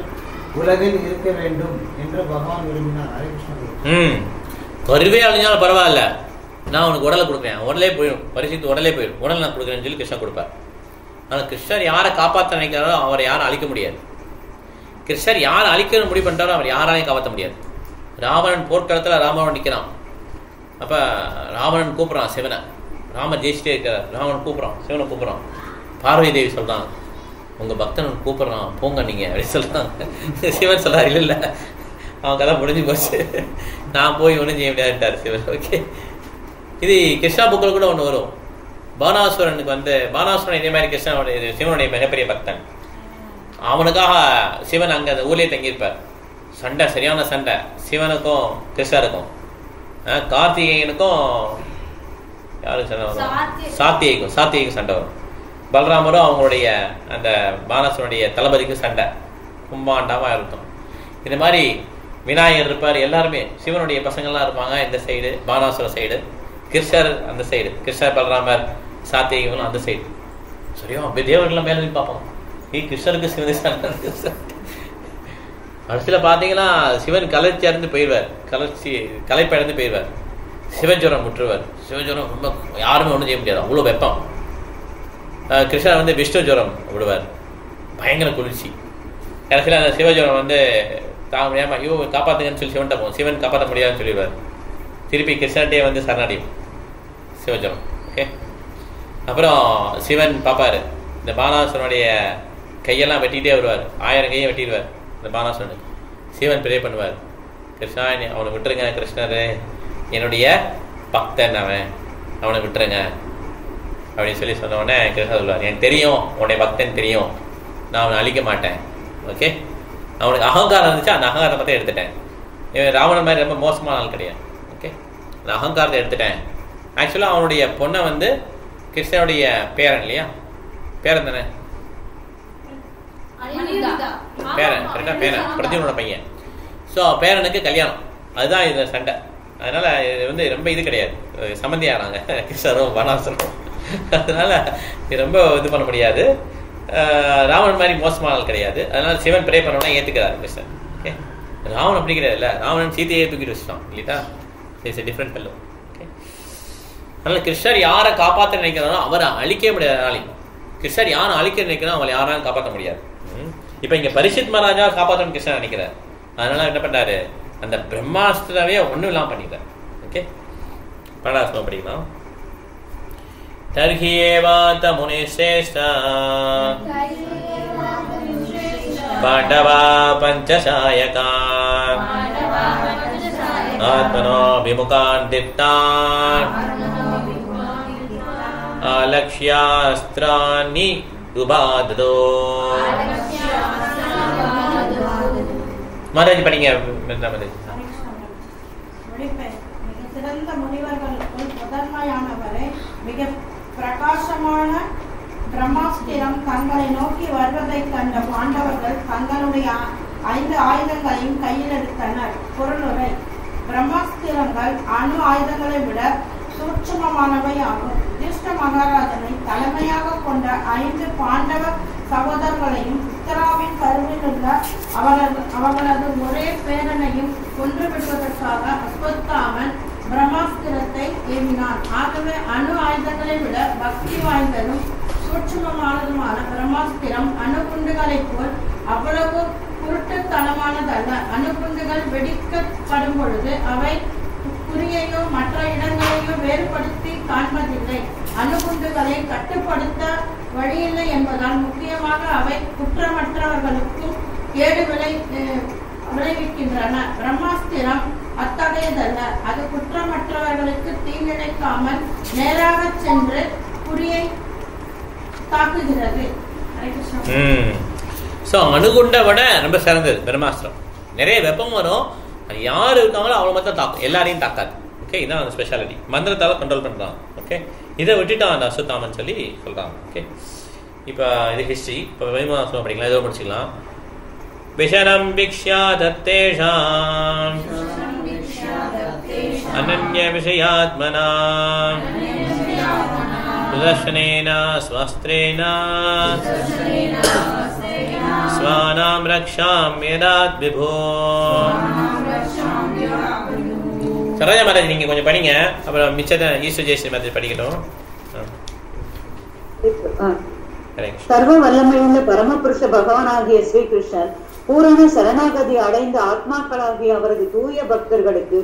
உலகில் இருக்க வேண்டும் என்று பகவான் விரும்பினார். ஹரே கிருஷ்ணா. கருவே அழிஞ்சாலும் பரவாயில்ல, நான் உனக்கு உடலை கொடுக்குறேன், உடலே போயிடும், பரிசுத்து உடலே போயிடும், உடல் நான் கொடுக்குறேன்னு சொல்லி கிருஷ்ணன் கொடுப்பார். ஆனால் கிருஷ்ணர் யாரை காப்பாற்ற நினைக்கிறாரோ அவரை யாரும் அழிக்க முடியாது. கிருஷ்ணர் யாரை அழிக்கணும்னு முடிவு பண்ணிட்டாரோ அவர் யாராலையும் காப்பாற்ற முடியாது. ராவணன் போர்க்களத்தில் ராமன் நிற்கிறான். அப்போ ராவணன் கூப்பிட்றான் சிவனை. ராமன் ஜெயிச்சிட்டே இருக்கிறார். ராவணன் கூப்பிட்றான், சிவனை கூப்பிட்றான். பார்வதி தேவி சொல்கிறான், உங்கள் பக்தன் கூப்பிட்றான், போங்க நீங்கள் அப்படின்னு சொல்கிறாங்க. சிவன் சொல்கிறார், இல்லை இல்லை அவன் கதை முடிஞ்சு போச்சு, நான் போய் ஒன்றும் செய்ய முடியாதுட்டார் சிவன். ஓகே, இது கிருஷ்ணா புக்கில் கூட ஒன்று வரும். பானாசுரனுக்கு பானாசுரன் இதே மாதிரி கிருஷ்ணனுடைய சிவனுடைய மிகப்பெரிய பக்தன். அவனுக்காக சிவன் அங்கே அந்த ஊர்லேயே தங்கியிருப்பார். சண்டை, சரியான சண்டை சிவனுக்கும் கிருஷ்ணருக்கும். கார்த்திகேயனுக்கும் யாருக்கு சண்டை வரும்? சாத்தியைக்கும் சண்டை வரும். பலராமரும் அவங்களுடைய அந்த பானாசுரனுடைய தளபதிக்கு சண்டை கும்பாண்டமாக இருக்கும். இந்த மாதிரி விநாயகர் இருப்பார். எல்லாருமே சிவனுடைய பசங்கள்லாம் இருப்பாங்க இந்த சைடு, பானாசுர சைடு, கிருஷ்ணர் அந்த சைடு, கிருஷ்ணர் பலராமர் சாத்தியங்களும் அந்த சைடு. சரியா அப்படியே தேவர்கள்லாம் மேலே பார்ப்போம். கிருஷ்ணருக்கு சிவன் கடைசியில் பார்த்தீங்கன்னா சிவன் கலைச்சி இறந்து போயிடுவார், கலைப்படைந்து போயிடுவார். சிவஜுரம் முற்றுவார். சிவஜுரம் ரொம்ப யாருமே ஒன்றும் செய்ய முடியாது, அவ்வளோ வெப்பம். கிருஷ்ணர் விஷ்ணு ஜுரம் விடுவார், பயங்கர குளிர்ச்சி. கடைசியில் அந்த சிவஜுரம் தாங்க முடியாமல் ஐயோ காப்பாற்றுங்கன்னு சொல்லி சிவன்கிட்ட போகும். சிவன் காப்பாற்ற முடியாதுன்னு சொல்லிடுவார். திருப்பி கிருஷ்ணர்கிட்டே சரணடையும் சிவஜுரம். ஓகே, அப்புறம் சிவன் பார்ப்பார், இந்த பானாசுரனுடைய கையெல்லாம் வெட்டிகிட்டே வருவார். 1000 கையை வெட்டிடுவார் இந்த பானாசுரனுக்கு. சிவன் ப்ரே பண்ணுவார், கிருஷ்ணா அவனை விட்டுருங்க, கிருஷ்ணர் என்னுடைய பக்தன், அவனை விட்டுருங்க அப்படின்னு சொல்லி சொன்ன உடனே கிருஷ்ணர் சொல்லுவார், எனக்கு தெரியும் உன்னுடைய பக்தன் தெரியும், நான் அவனை அழிக்க மாட்டேன். ஓகே, அவனுக்கு அகங்காரம் இருந்துச்சு, அந்த அகங்காரத்தை மட்டும் எடுத்துட்டேன். ராவணன் மாதிரி ரொம்ப மோசமான ஆள் கிடையாது. ஓகே, அந்த அகங்காரத்தை எடுத்துட்டேன். ஆக்சுவலாக அவனுடைய பொண்ணை கிருஷ்ணனுடைய பேரன் இல்லையா, பேரன் தானே, பேரன் கரெக்டாக, பேரன் பிரத்யுனோட பையன். ஸோ பேரனுக்கு கல்யாணம், அதுதான் இந்த சண்டை. அதனால இது ரொம்ப இது கிடையாது, சம்மந்தி ஆனாங்க கிருஷ்ணரும் பானாசுரனும். அதனால இது ரொம்ப இது பண்ண முடியாது. ராவணன் மாதிரி மோசமான ஆள் கிடையாது. அதனால சிவன் ப்ரே பண்ணோன்னா ஏற்றுக்கிறாரு கிருஷ்ணன். ஓகே, ராவணன் அப்படி கிடையாது இல்லை, ராவணன் சீத்தையே தூக்கிட்டு வச்சுட்டான் இல்லையா, it's a different fellow. Okay, அதனால கிருஷ்ணர் யாரை காப்பாற்ற நினைக்கிறாரோ அவரை அழிக்க முடியாது. நாளைக்கு கிருஷ்ணர் யாரை அழிக்க நினைக்கிறோம் அவளை யாராலும் காப்பாற்ற முடியாது. இப்போ இங்கே பரிஷித் மகாராஜா காப்பாற்றணும் கிருஷ்ணன் நினைக்கிறார். அதனால என்ன பண்ணாரு, அந்த பிரம்மாஸ்திரவே ஒன்றும் இல்லாமல் பண்ணிட்டார். ஓகே, பன்னெண்டாவது படிக்கலாம். தர்ஹியேவாத முனிஸ்ரேஷ்டா பாண்டவா பஞ்சசாயகான் ஆத்மனோ விமுகான் திப்தான் ஆலக்ஷ்யாஸ்திராணி உபாததோ. மகாராஜ் படிங்க. சிறந்த முனிவர்களுக்குள் முதன்மையானவரை மிக பிரகாசமான பிரம்மாஸ்திரம் தங்களை நோக்கி வருவதைக் கண்ட பாண்டவர்கள் தங்களுடைய 5 ஆயுதங்களையும் கையில் எடுத்தனர். பொருளுரை: பிரம்மாஸ்திரங்கள் அணு ஆயுதங்களை விட சூட்சுமமானவை ஆகும். யுதிஷ்ட மகாராஜனை தலைமையாக கொண்ட 5 பாண்டவ சகோதரர்களையும் உத்தராவின் கருவில் உள்ள அவர்களது ஒரே பேரனையும் கொன்று விடுவதற்காக அஸ்வத்தாமன் பிரம்மாஸ்திரத்தை ஏவினான். ஆகவே அணு ஆயுதங்களை விட பக்தி வாய்ந்ததும் சூட்சுமமானதுமான பிரம்மாஸ்திரம் அணுகுண்டுகளைப் போல் அவ்வளவு குருட்டுத்தனமானதல்ல. அணுகுண்டுகள் வெடிக்கப்படும் பொழுது அவை குறியையோ மற்ற இடங்களையோ வேறுபடுத்தி காண்பதில்லை. அணுகுண்டுகளை கட்டுப்படுத்த வழியில்லை என்பதால் முக்கியமாக அவை குற்றமற்றவர்களுக்கும் கேடு விளைவிக்கின்றன. பிரம்மாஸ்திரம் அத்தகையதல்ல. அது குற்றமற்றவர்களுக்கு தீங்கிழைக்காமல் நேராக சென்று குறியை தாக்குகிறது. அணுகுண்டை விட ரொம்ப சிறந்தது பிரம்மாஸ்திரம். நிறைய வெப்பம் வரும், அது யார் இருக்காங்களோ அவ்வளோ மட்டும் தாக்கும், எல்லாரையும் தாக்காது. ஓகே, இதான் அந்த ஸ்பெஷாலிட்டி. மந்திரத்தால் கண்ட்ரோல் பண்ணுறான். ஓகே, இதை விட்டுட்டான் அந்த அஸ்வத்தாமன் சொல்லி சொல்கிறாங்க. ஓகே, இப்போ இது ஹிஸ்ட்ரி. இப்போ வைமாசம் படிக்கலாம், ஏதோ முடிச்சுக்கலாம். விஷனம் பிக்ஷ்யா தத்தேஷாம் அனன்ய விஷயாத்மனாம் சுதர்ஷனேன ஸ்வஸ்திரேன ஸ்வானாம் ரக்ஷாம் யதாத் விபோ. சரோஜா மாதாஜி நீங்க கொஞ்சம் படிங்க, அப்புறம் மிச்சத்தை ஈஸ்வர் ஜெயஸ்ரீ மாதாஜி படிக்கட்டும். சர்வ வல்லமையுள்ள பரமபுருஷ பகவானாகிய ஸ்ரீகிருஷ்ணர் பூரண சரணாகதி அடைந்த ஆத்மாக்களாகிய அவரது தூய பக்தர்களுக்கு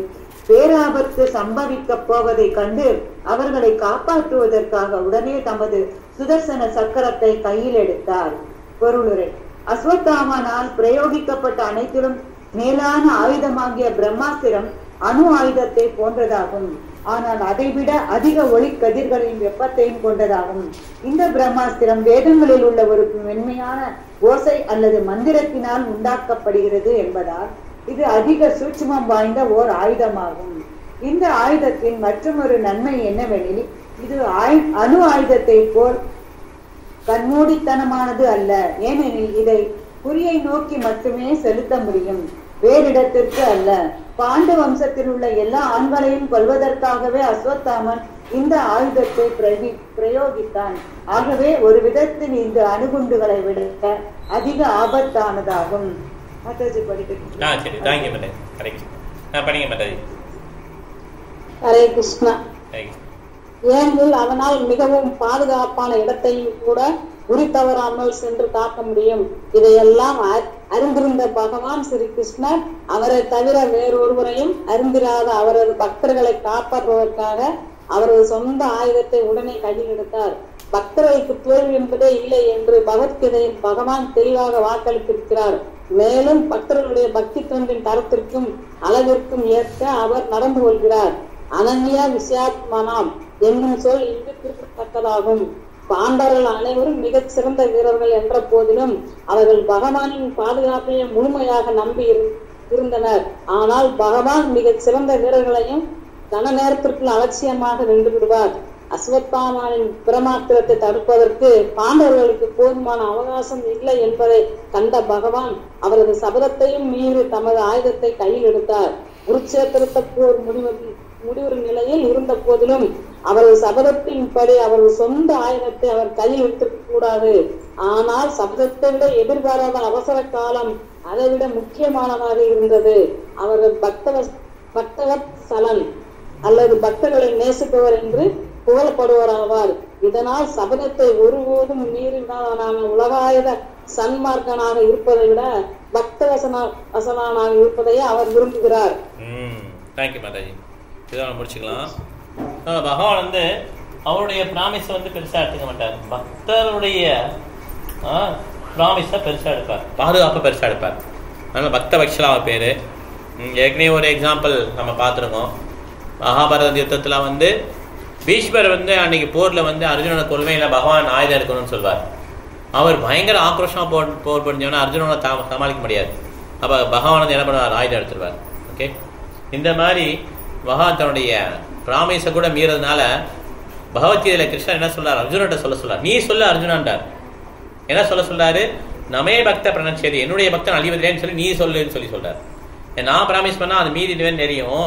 பேராபத்து சம்பவிக்க போவதை கண்டு அவர்களை காப்பாற்றுவதற்காக உடனே தமது சுதர்சன சக்கரத்தை கையில் எடுத்தார். பொருளுரை: அஸ்வத்தாமனால் பிரயோகிக்கப்பட்ட அனைத்திலும் மேலான ஆயுதமாகிய பிரம்மாஸ்திரம் அணு ஆயுதத்தை போன்றதாகும். ஆனால் அதைவிட அதிக ஒளி கதிர்களின் வெப்பத்தையும் கொண்டதாகும். இந்த பிரம்மாஸ்திரம் வேதங்களில் உள்ள ஒரு மென்மையான ஓசை அல்லது மந்திரத்தினால் உண்டாக்கப்படுகிறது என்பதால் இது அதிக சூட்சுமம் வாய்ந்த ஓர் ஆயுதமாகும். இந்த ஆயுதத்தின் மற்றொரு நன்மை என்னவெனில் இது அணு ஆயுதத்தை போல் கண்மூடித்தனமானது அல்ல. ஏனெனில் இதை குறியை நோக்கி மட்டுமே செலுத்த முடியும், வேறிடத்திற்கு அல்ல. பாண்டு வம்சத்தில் உள்ள எல்லா ஆண்களையும் கொல்வதற்காகவே அஸ்வத்தாமன் இந்த ஆயுதத்தை பிரயோகித்தான். ஆகவே ஒரு விதத்தில் இந்த அணுகுண்டுகளை விட அதிக ஆபத்தானதாகும். ஹரே கிருஷ்ணா. ஏனெனில் அதனால் மிகவும் பாதுகாப்பான இடத்தையும் கூட உரி தவறாமல் சென்று காக்க முடியும். இதையெல்லாம் அறிந்திருந்த பகவான் ஸ்ரீ கிருஷ்ணர் அவரை தவிர வேறொருவரையும் அறிந்திராத அவரது பக்தர்களை காப்பாற்றுவதற்காக அவரது சொந்த ஆயுதத்தை உடனே கையில் எடுத்தார். பக்தர்களுக்கு தோல்வி என்பதே இல்லை என்று பகவத்கீதையில் பகவான் தெளிவாக வாக்களித்திருக்கிறார். மேலும் பக்தர்களுடைய பக்தி தொண்டின் தரத்திற்கும் அளவிற்கும் ஏற்க அவர் நடந்து கொள்கிறார். அனன்யா விஷயாத்மனாம் என்னும் சொல் இங்கு குறிப்பிடத்தக்கதாகும். பாண்டவர்கள் அனைவரும் மிகச் சிறந்த வீரர்கள் என்ற போதிலும் அவர்கள் பகவானின் பாதுகாப்பையே முழுமையாக நம்பி இருந்தனர். ஆனால் பகவான் மிகச் சிறந்த வீரர்களையும் கன நேரத்திற்குள் அலட்சியமாக வென்று விடுவார். அஸ்வத்தாமனின் பிரமாத்திரத்தை தடுப்பதற்கு பாண்டவர்களுக்கு போதுமான அவகாசம் இல்லை என்பதை கண்ட பகவான் அவரது சபதத்தையும் மீறி தமது ஆயுதத்தை கையில் எடுத்தார். குருட்சேத்திரத்தை போர் முடிவு நிலையில் இருந்த போதிலும் அவரது சபதத்தின்படி அவரது சொந்த ஆயுதத்தை அவர் கையில் எடுத்துக்க கூடாது. ஆனால் சபதத்தை விட எதிர்பாராத அவசர காலம் அதைவிட முக்கியமானதாக இருந்தது. அவரது பக்தவத் சலன் அல்லது பக்தர்களை நேசிப்பவர் என்று புகழப்படுவர் ஆவார். இதனால் சபதத்தை ஒருபோதும் மீறினான உலகாயுத சன்மார்க்கனாக இருப்பதை விட பக்த வசனாக இருப்பதையே அவர் விரும்புகிறார். முடிச்சுக்கலாம். பகவான் வந்து அவருடைய பிராமிஸை வந்து பெருசா எடுத்துக்க மாட்டார். பக்தருடைய பிராமிஸை பெருசா எடுப்பார், பாதுகாப்பை பெருசா எடுப்பார். அதனால பக்த பக்ஷலா அவர் பேரு. ஏற்கனவே ஒரு எக்ஸாம்பிள் நம்ம பார்த்துருக்கோம். மகாபாரத யுத்தத்துல வந்து பீஷ்மர் வந்து அன்னைக்கு போர்ல வந்து அர்ஜுனனை கொள்வையில பகவான் ஆயுதம் எடுக்கணும்னு சொல்வார். அவர் பயங்கர ஆக்ரோஷமா போர் புரிஞ்சவனா அர்ஜுனனை சமாளிக்க முடியாது. அப்ப பகவான் வந்து என்ன பண்ணுவார், ஆயுதம் எடுத்துருவார். ஓகே, இந்த மாதிரி பகவான் தன்னுடைய பிராமிஸை கூட மீறதுனால பகவத்கீதையில கிருஷ்ணன் என்ன சொல்றார், அர்ஜுனன்ட்ட சொல்றார், நீ சொல்ல அர்ஜுனான்டார். என்ன சொல்றாரு, நமே பக்த பிரணச்சேரி, என்னுடைய பக்தன் அழிவதில்லைன்னு சொல்லி நீ சொல்லுன்னு சொல்றாரு. நான் பிராமிஸ் பண்ணா அது மீறிடுவேன்னு தெரியும்,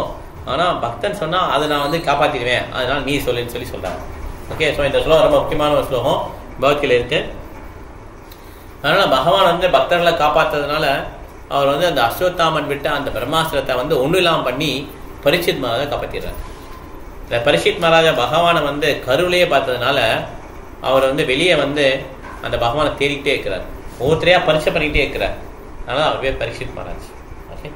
ஆனா பக்தன் சொன்னா அதை நான் வந்து காப்பாத்திடுவேன், அதனால நீ சொல்லுன்னு சொல்றாரு. ஓகே, ஸோ இந்த ஸ்லோகம் ரொம்ப முக்கியமான ஒரு ஸ்லோகம் பகவத்கீதையில இருக்கு. அதனால பகவான் வந்து பக்தர்களை காப்பாத்துறதுனால அவர் வந்து அந்த அஸ்வத்தாமன் விட்டு அந்த பிரம்மாஸ்திரத்தை வந்து ஒன்றும் இல்லாமல் பண்ணி பரீட்சித் மகாராஜா காப்பாற்றிடுறார். இந்த பரீட்சித் மகாராஜா பகவானை வந்து கருவிலேயே பார்த்ததுனால அவர் வந்து வெளியே வந்து அந்த பகவானை தேடிக்கிட்டே இருக்கிறார், ஒவ்வொருத்தரையா பரீட்சை பண்ணிக்கிட்டே இருக்கிறார். அதனால அவர் பேர் பரீட்சித் மகாராஜ். ஓகே,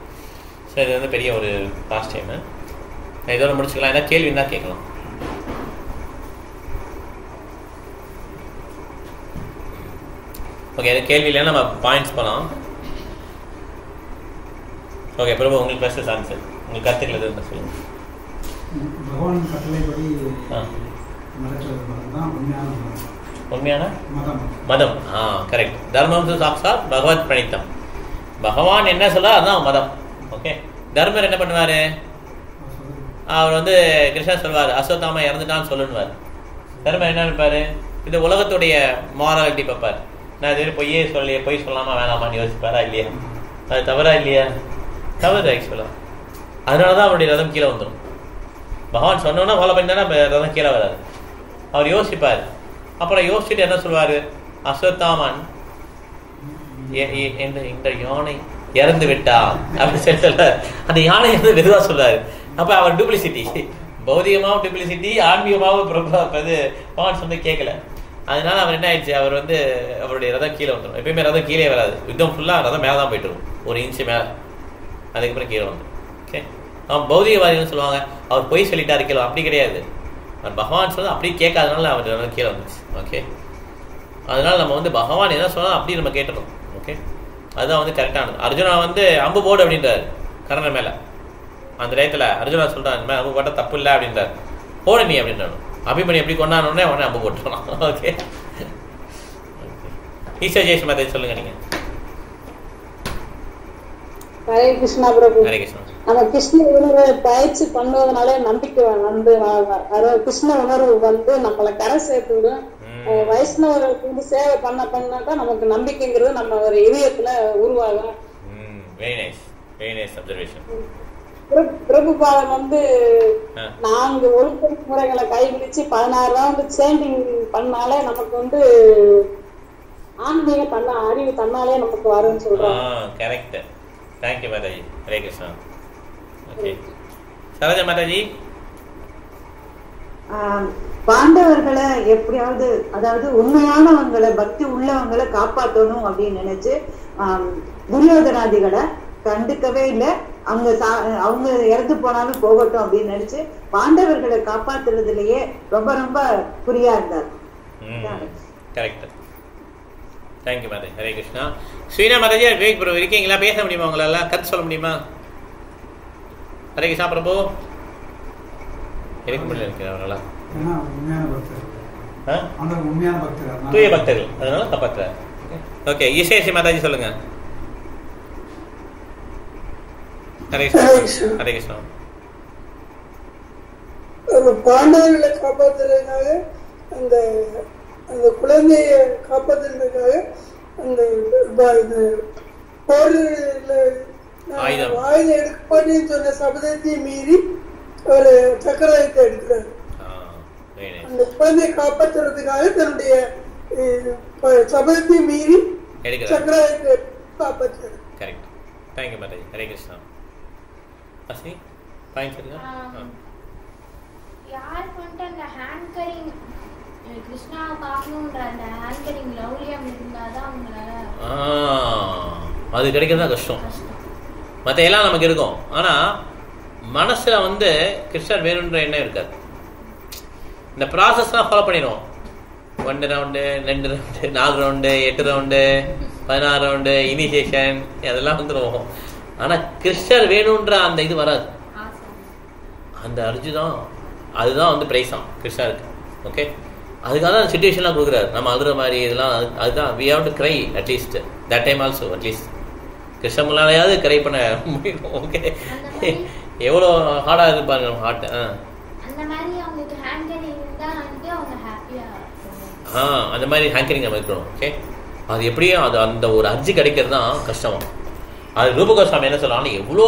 ஸோ இது வந்து பெரிய ஒரு பாஸ்ட் டைமு. இதோட முடிச்சுக்கலாம். ஏதாவது கேள்வி இருந்தால் கேட்கலாம். ஓகே, கேள்வி இல்லைன்னா நம்ம பாயிண்ட்ஸ் போகலாம். ஓகே, பிரபு உங்களுக்கு ஃபர்ஸ்ட் ஆன்சர், உங்களுக்கு கருத்துக்கள் எதுவும் சொல்லுங்க. பகவான் கட்டளைப்படி நடக்கிறது உண்மையான மதம். கரெக்ட். தர்மம் சாக்ஷாத் பகவத் பிரணித்தம். பகவான் என்ன சொல்றா அதுதான் மதம். ஓகே, தர்மர் என்ன பண்ணுவாரு, அவர் வந்து கிருஷ்ணன் சொல்வார் அஸ்வத்தாமா இறந்துட்டான்னு சொல்லுவார். தர்மர் என்ன நினைப்பாரு, இது உலகத்துடைய மாராலிட்டி பார்ப்பார். நான் இது பொய் சொல்லாமா வேணாமான்னு யோசிப்பாரா இல்லையா, அது தவறா இல்லையா, தவறு ஆக்சுவலா. அதனாலதான் அவருடைய ரதம் கீழே வந்துடும். பகவான் சொன்னோன்னா ஃபாலோ பண்ணினா ரதம் கீழே வராது. அவர் யோசிப்பார். அப்புறம் யோசிச்சுட்டு என்ன சொல்வாரு, அஸ்வத்தாமன் இந்த யானை இறந்து விட்டா அப்படின்னு சொல்ல, அந்த யானை வந்து மெதுவா சொல்றாரு. அப்ப அவர் டூப்ளிசிட்டி, பௌதிகமாவும் டூப்ளிசிட்டி, ஆன்மீகமாவும் பகவான் சொன்ன கேட்கல. அதனால அவர் என்ன ஆயிடுச்சு, அவர் வந்து அவருடைய ரதம் கீழே வந்துடும். எப்பயுமே ரதம் கீழே வராது, யுத்தம் ஃபுல்லா ரதம் மேலே தான் போயிட்டு இருக்கும், 1 இன்ச்சு மேலே, அதுக்கப்புறம் கீழே வந்துடும். ஓகே, அவன் பௌதிகவாதின்னு சொல்லுவாங்க, அவர் பொய் சொல்லிட்டாரு கீழே, அப்படி கிடையாது. பகவான் சொன்னது அப்படி கேட்காதனால அவர் கீழே வந்துச்சு. ஓகே, அதனால நம்ம வந்து பகவான் என்ன சொன்னாலும் அப்படி நம்ம கேட்டுறோம். ஓகே, அதுதான் வந்து கரெக்டானது. அர்ஜுனா வந்து அம்பு போடு அப்படின்றாரு கர்ணன் மேல. அந்த டயத்துல அர்ஜுனா சொல்றான், இந்த மாதிரி அம்பு போட்டா தப்பு இல்லை அப்படின்றாரு. போடு நீ அப்படின்றாரு. அபிமன்யு எப்படி கொண்டாடணுன்னே உடனே அம்பு போட்டுருவான். ஓகே, ஈஸ்வர் ஜெயஸ் மாதே சொல்லுங்க நீங்க. ஹரே கிருஷ்ணா பிரபு. ஹரே கிருஷ்ணா. நம்ம கிருஷ்ண உணர்வை பயிற்சி பண்ணுவதனாலே நம்பிக்கை வந்து கிருஷ்ண உணர்வு வந்து நம்மளை கரை சேர்த்து விடும். வைஷ்ணவர்களுக்கு வந்து சேவை பண்ணாக்கா நமக்கு நம்பிக்கைங்கிறது நம்ம ஒரு இதயத்துல உருவாகும். பிரபுபாதம் வந்து 4 ஒழுக்க முறைகளை கைபிடிச்சு 16 ரவுண்ட் சேண்டிங் பண்ணாலே நமக்கு வந்து ஆன்மீக அறிவு தன்னாலே நமக்கு வரும்னு சொல்றாங்க. Correct. Thank you Mataji. Hare Krishna. Okay, Saroja Mataji. பாண்டவர்களை எப்படியாவது, அதாவது உண்மையானவங்களை, பக்தி உள்ளவங்களை காப்பாற்றணும் அப்படின்னு நினைச்சு துரியோதனாதிகளை கண்டுக்கவே இல்லை. அவங்க இறந்து போனாலும் போகட்டும் அப்படின்னு நினைச்சு பாண்டவர்களை காப்பாத்துறதுலயே ரொம்ப ரொம்ப குறியா இருந்தார். கரெக்ட். தேங்க்யூ மாதாஜி. ஹரே கிருஷ்ணா. ஸ்ரீனா மாதாஜி இருக்கீங்களா? பேச முடியுமா? உங்களால கருத்து சொல்ல முடியுமா? ஹரே கிருஷ்ணா பிரபு. இருக்க முடியல இருக்கிறவங்களா? தூய பக்தர்கள், அதனால காப்பாற்றுறாரு. ஓகே, ஈஸ்வரி மாதாஜி சொல்லுங்க. ஹரே கிருஷ்ணா. ஹரே கிருஷ்ணா. பாண்டவர்களை காப்பாற்றுறதுக்காக, அந்த அந்த குழந்தைய காப்பாற்றுறதுக்காக அந்த போர்ல ஆயுதம் எடுக்க சொன்ன சபதத்தை மீறி ஒரு சக்கராயத்தை எடுக்கிறார். அந்த குழந்தையை காப்பாற்றுறதுக்காக தன்னுடைய சபதத்தை மீறி சக்கராயத்தை காப்பாற்றுறார். Correct. Thank you Mataji. Hare Krishna. அஸ்மி பாயிண்ட் சொல்லுங்க. யாருக்கு வந்து அந்த ஹேங்கரிங் கிருஷ்ணாவை பார்க்கணுன்ற அந்த ஹேங்கரிங் லவ்லியம் இருந்தாதான் அவங்களால அது கிடைக்கிறதா கஷ்டம். மற்ற எல்லாம் நமக்கு இருக்கும், ஆனா மனசுல வந்து கிருஷ்ணர் வேணுன்ற எண்ணம் இருக்காது. இந்த ப்ராசஸ் தான் ஃபாலோ பண்ணிடுவோம். 1 round, 2 round, 4 round, 8 round, 16 round, initiation, அதெல்லாம் வந்துடும். ஆனா கிருஷ்ணர் வேணுன்ற அந்த இது வராது. அந்த அர்ஜுதான் அதுதான் வந்து பிரைஸாம் கிருஷ்ணருக்கு. ஓகே, அதுக்காக தான் சிச்சுவேஷன்லாம் கொடுக்குறாரு. நம்ம அழுகிற மாதிரி இதெல்லாம் அதுதான் we have to cry at least that time also at least. Krishna முன்னாலேயாவது கிரை பண்ண முடியும். ஓகே, எவ்வளோ ஹார்டாக இருப்பாங்க நம்ம ஹார்ட். அந்த மாதிரி ஹேங்கரிங் நம்ம இருக்கணும். ஓகே, அது எப்படியும் அது அந்த ஒரு அர்ஜி கிடைக்கிறது தான் கஷ்டமா. அது ரூபகோஸ்வாமி என்ன சொல்லலாம், எவ்வளோ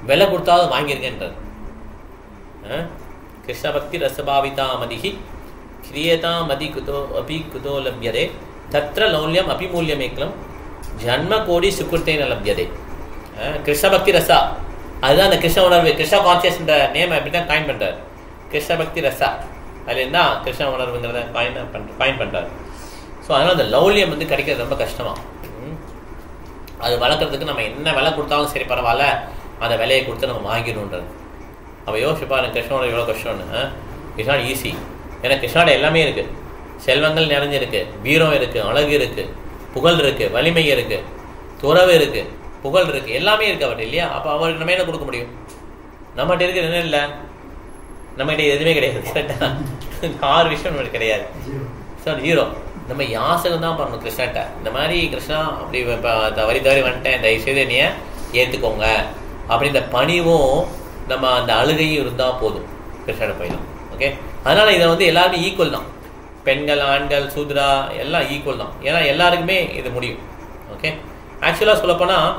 விலை கொடுத்தாலும் வாங்கியிருக்கேன்றார். கிருஷ்ண பக்தி ரசபாவிதா மதிஹி கிரியதா மதி குதோ அபி குதோ லப்யதே தத்ர லௌல்யம் அபிமூல்யமேக்லம் ஜன்ம கோடி சுக்குர்த்தேன லப்யதே. கிருஷ்ண பக்தி ரசா, அதுதான் அந்த கிருஷ்ண உணர்வு. கிருஷ்ண கான்சியஸ்ன்ற நேம் அப்படி தான் காயின் பண்ணுறாரு. கிருஷ்ண பக்தி ரசா, அதில் என்ன கிருஷ்ண உணர்வுங்கிறத காயின் பண்ணுறாரு. ஸோ அதனால் அந்த லௌல்யம் வந்து கிடைக்கிறது ரொம்ப கஷ்டமாக. அது வளர்க்குறதுக்கு நம்ம என்ன விலை கொடுத்தாலும் சரி பரவாயில்ல, அந்த விலையை கொடுத்து நம்ம வாங்கிடணுன்றது. அவள் யோசிப்பா, எனக்கு கிருஷ்ணோட எவ்வளோ கஷ்டம்னு. It's not easy. ஏன்னா கிருஷ்ணோட எல்லாமே இருக்குது. செல்வங்கள் நிறைஞ்சிருக்கு, வீரம் இருக்குது, அழகு இருக்குது, புகழ் இருக்குது, வலிமை இருக்குது, துறவு இருக்குது, புகழ் இருக்குது, எல்லாமே இருக்குது அவர்கிட்ட இல்லையா? அப்போ அவருக்கு நம்ம என்ன கொடுக்க முடியும்? நம்மகிட்ட இருக்கிறது என்ன இல்லை? நம்மகிட்ட எதுவுமே கிடையாது. கரெக்டாக 6 விஷயம் நம்மளுக்கு கிடையாது. ஸோ ஹீரோ நம்ம யாசகம் தான் பண்ணணும் கிருஷ்ணாட்ட. இந்த மாதிரி கிருஷ்ணா அப்படி தவறி வந்துட்டேன், தயவுசெய்து என்னைய ஏற்றுக்கோங்க அப்படின்ற பணிவும் நம்ம அந்த அழுகையும் இருந்தால் போதும், கிருஷ்ணாட்ட போயிடும். ஓகே, அதனால் இதை வந்து எல்லாருமே ஈக்குவல் தான். பெண்கள், ஆண்கள், சூத்ரா எல்லாம் ஈக்குவல் தான். ஏன்னா எல்லாருக்குமே இது முடியும். ஓகே, ஆக்சுவலாக சொல்லப்போனால்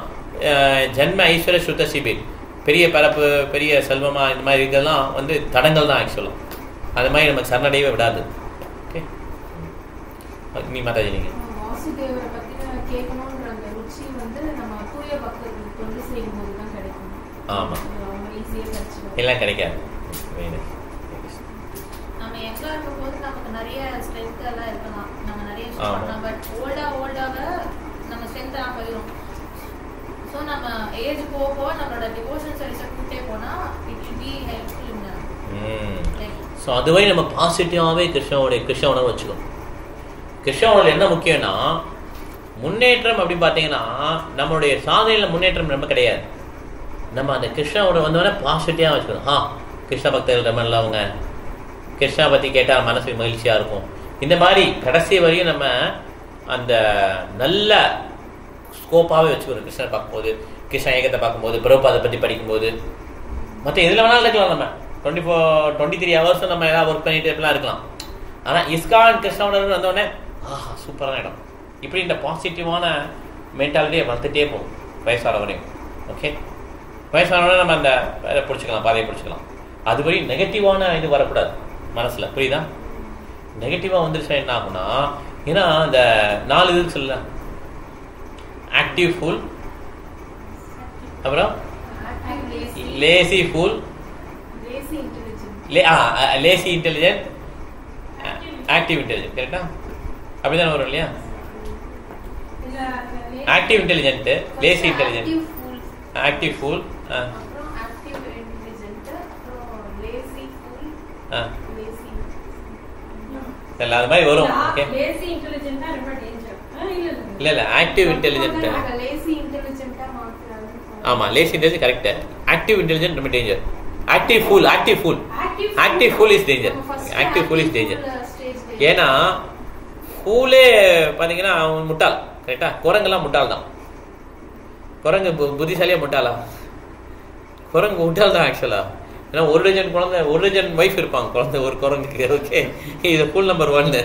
ஜென்ம ஐஸ்வர்ய சுத்த சிபிர், பெரிய பரப்பு, பெரிய செல்வமாக இந்த மாதிரி இதெல்லாம் வந்து தடங்கள் தான் ஆக்சுவலாக. அது மாதிரி நமக்கு சரணடையவே விடாது. ஓகே, நீ மாதாஜி நீங்க வாசுதேவரை பத்தின கேட்கணும்ன்ற அந்த ருச்சி வந்து நம்ம தூய பக்தர்களுக்கு தொண்டு செய்யும் போது தான் கிடைக்கும். ஆமா, ஈஸியா கிடைச்சிடும், எல்லாம் கிடைக்காது. நம்ம எங்க இருக்கும்போது நமக்கு நிறைய ஸ்ட்ரென்த் எல்லாம் இருக்கலாம், நம்ம நிறைய பண்ணலாம். பட் ஓல்டாக நம்ம ஸ்ட்ரென்த் போயிடும். ஸோ நம்ம ஏஜ் போக போக நம்மளோட டிவோஷன் சர்வீஸை கூட்டே போனா it will be helpful in life. So அதுவே நம்ம பாசிட்டிவாகவே கிருஷ்ண உணர்வு வச்சுக்கணும். கிருஷ்ண உணர்வு என்ன முக்கியம்னா முன்னேற்றம் அப்படி பார்த்தீங்கன்னா நம்மளுடைய சாதனையில் முன்னேற்றம் ரொம்ப கிடையாது. நம்ம அந்த கிருஷ்ண உணர்வு வந்தோடனே பாசிட்டிவாக வச்சுக்கணும். கிருஷ்ண பக்தர்கள் ரொம்ப நல்லவங்க, கிருஷ்ணா பற்றி கேட்டால் மனசுக்கு மகிழ்ச்சியாக இருக்கும். இந்த மாதிரி கடைசி வரையும் நம்ம அந்த நல்ல ஸ்கோப்பாகவே வச்சுக்கணும். கிருஷ்ணனை பார்க்கும்போது, கிருஷ்ண ஏகத்தை பார்க்கும்போது, பிரபுபாதை பற்றி படிக்கும்போது, மற்ற எதில் வேணாலும் இருக்கலாம். நம்ம 23 ஹவர்ஸ் நம்ம ஏதாவது ஒர்க் பண்ணிட்டு எப்படிலாம் இருக்கலாம். ஆனால் இஸ்கான் கிருஷ்ணாவோட வந்தோடனே சூப்பரான இடம், இப்படி இந்த பாசிட்டிவான மென்டாலிட்டியை வளர்த்துட்டே போகும் வயசான வரையும். ஓகே, வயசானவனே நம்ம அந்த வேலை பிடிச்சிக்கலாம், பாதையை பிடிச்சிக்கலாம். அதுபடி நெகட்டிவான இது வரக்கூடாது மனசில், புரியுதா? நெகட்டிவாக வந்துருச்சுன்னா என்ன ஆகும்னா, ஏன்னா இந்த 4 இதுக்கு சொல்லலாம், ஆக்டிவ் ஃபுல், அப்புறம் lazy fool, lazy intelligent, active intelligent. கரெக்டா? அப்படிதான் வரும் இல்லையா? Active intelligent, lazy intelligent, active fool, அது மாதிரி வரும். ஓகே, இல்ல ஆக்டிவ் இன்டெலிஜென்ட். ஆமா, lazy intelligent correct. Active intelligent ரொம்ப danger. Active fool is danger. Active fool is danger. ஏன்னா ஃபூலே பாத்தீங்கன்னா அவன் முட்டாள். கரெக்டா? குரங்கெல்லாம் முட்டாள் தான். குரங்கு புத்திசாலியா முட்டாளா? குரங்கு முட்டாள் தான் ஆக்சுவலா. ஏன்னா 1 டஜன் குழந்தை, 1 டஜன் ஒய்ஃப் இருப்பாங்க குழந்தை ஒரு குரங்குக்கு. ஓகே, இது ஃபுல் நம்பர் 1.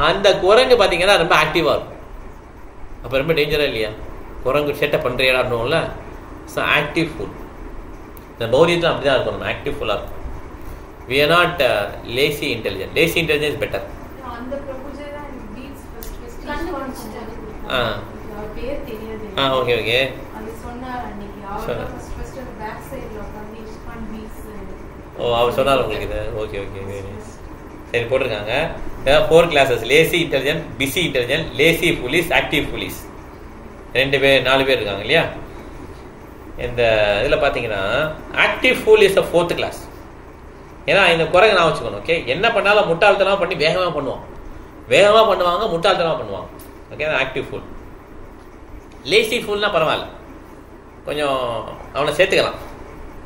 அந்த குரங்கு பார்த்தீங்கன்னா ரொம்ப ஆக்டிவாக இருக்கும். அப்போ ரொம்ப டேஞ்சராக இல்லையா? குரங்கு சேட்டை பண்ணுறியாடணும்ல. So active full. இந்த பௌரியத்தில் அப்படி தான் இருக்கும், நம்ம ஆக்டிவ் ஃபுல்லாக இருக்கும். We are not lazy intelligent. Lazy intelligence is better. Okay okay. அவர் சொன்னார் உங்களுக்கு இது. ஓகே ஓகே, சரி போட்டிருக்காங்க. 4 classes: lazy intelligent, busy intelligent, lazy fools, active fools. 4 பேர் இருக்காங்க இல்லையா? இந்த இதில் பார்த்தீங்கன்னா active fool is 4th class. ஏன்னா இந்த குரங்கு நான் வச்சுக்கணும். ஓகே, என்ன பண்ணாலும் முட்டாள்தனமாக பண்ணி வேகமாக பண்ணுவாங்க, முட்டாள்தனமாக பண்ணுவாங்க. Okay, active full. லேசி ஃபுல்னா பரவாயில்ல, கொஞ்சம் அவனை சேர்த்துக்கலாம்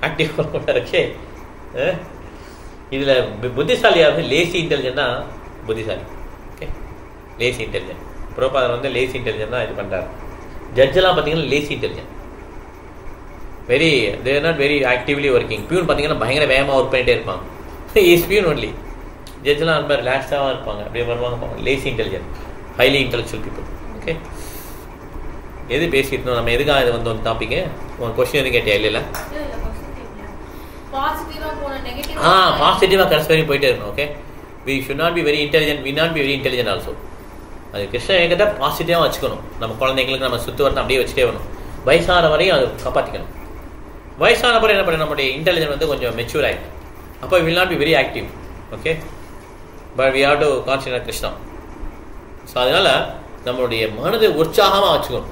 ஆக்டிவ் ஃபுல் கூட. ஓகே, இதில் புத்திசாலியாக லேசி இன்டெலிஜென்ட்னா புத்திசாலி. Okay, lazy intelligent. பிரபுபாதர் வந்து லேசி இன்டெலிஜென்ட் தான் இது பண்ணுறாரு. ஜட்ஜெல்லாம் பார்த்தீங்கன்னா lazy intelligent, there not very actively working. Peon பார்த்தீங்கன்னா பயங்கர வேகமாக ஒர்க் பண்ணிகிட்டே இருப்பாங்க. Is peon only. ஜட்ஜெல்லாம் ரொம்ப ரிலாக்ஸாக இருப்பாங்க, அப்படியே வருவாங்க. Lazy intelligent, highly intellectual people. Okay, எது பேசிட்டு இருந்தோம் நம்ம? எதுக்காக இது வந்து ஒரு டாபிக்கு? உன் கொஸ்டின் எதுவும் கேட்டியா? இல்லை, பாசிட்டிவாக கடைசி வரையும் போயிட்டே இருக்கணும். Okay, we should not be very intelligent, we not be very intelligent also. அது கிருஷ்ண ஏகத்தை பாசிட்டிவாக வச்சுக்கணும். நம்ம குழந்தைங்களுக்கு நம்ம சுற்று வரணும், அப்படியே வச்சுட்டே வரணும். வயசான வரையும் அதை காப்பாற்றிக்கணும். வயசான பிறகு என்ன பண்ணணும்? நம்மளுடைய இன்டெலிஜென்ட் வந்து கொஞ்சம் மெச்சூர் ஆகிடும். அப்போ will not be very active. Okay, but we have to concentrate Krishna. So அதனால நம்மளுடைய மனதை உற்சாகமாக வச்சுக்கணும்.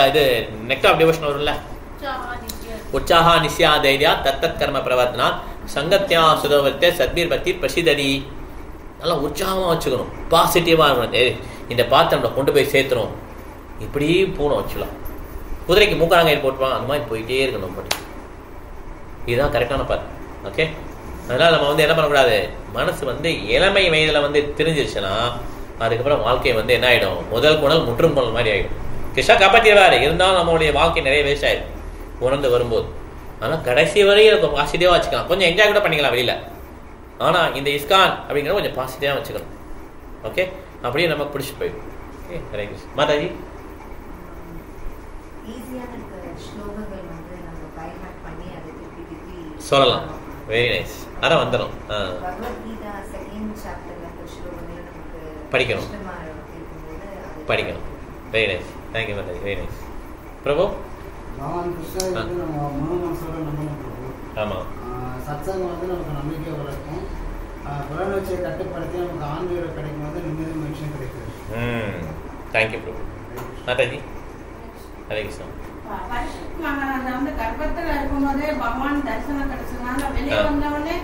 இது நெக்ட் ஆஃப் டிவோஷன் வரும்ல, உற்சாகா நிசியா தைரியா தத்தத் கர்ம பிரவர்த்தனா சங்கத்தியா சுதவர்த்தே சத்பீர் பக்தி பிரசிதடி. நல்லா உற்சாகமாக வச்சுக்கணும், பாசிட்டிவாக இருக்கணும். இந்த பார்த்து நம்மளை கொண்டு போய் சேர்த்துரும், இப்படி போகணும். வச்சுக்கலாம், குதிரைக்கு மூக்காங்கயிறு போட்டுவாங்க, அந்த மாதிரி போயிட்டே இருக்கணும். பட் இதுதான் கரெக்டான பார்த்து. ஓகே, அதனால் நம்ம வந்து என்ன பண்ணக்கூடாது? மனசு வந்து இளமை வயதில் வந்து தெரிஞ்சிருச்சுன்னா அதுக்கப்புறம் வாழ்க்கை வந்து என்ன ஆகிடும்? முதல் குணல் முற்றும் குணல் மாதிரி ஆகிடும். கிருஷ்ணா காப்பாற்றிடுவார், இருந்தாலும் நம்மளுடைய வாழ்க்கை நிறைய வேஸ்ட் ஆகிடும் உணர்ந்து வரும்போது. ஆனால் கடைசி வரையும் இருக்கும் பாசிட்டிவாக வச்சுக்கலாம். கொஞ்சம் என்ஜாய் கூட பண்ணிக்கலாம் வெளியில். ஆனால் இந்த இஸ்கான் அப்படிங்கிறத கொஞ்சம் பாசிட்டிவாக வச்சுக்கணும். ஓகே, அப்படியே நமக்கு பிடிச்சி போயிடும். ஓகே, ஹரே கிருஷ்ணா. மாதாஜி சொல்லலாம். Very nice. அதான் வந்துடும். பகவத்கீதா செகண்ட் சாப்டர்ல ஸ்லோகங்கள் நமக்கு படிக்கணும். Very nice. Thank you Mataji. Very nice. Prabhu பகவான் கிருஷ்ணர் வந்து நம்ம முழு மனசோட நம்பணும் பிரபு. ஆமாம். சத்சங்கம் வந்து நமக்கு நம்பிக்கை வளர்க்கும். புலனர்ச்சியை கட்டுப்படுத்தி நமக்கு ஆன்மீக கிடைக்கும் போது நிம்மதி மகிழ்ச்சியும் கிடைக்கும். தேங்க்யூ பிரபு. மாதாஜி ஹரே கிருஷ்ணா. மகாராஜா வந்து கர்ப்பத்துல இருக்கும்போதே பகவான் தரிசனம் கிடைச்சதுனால வெளியே வந்தவொடனே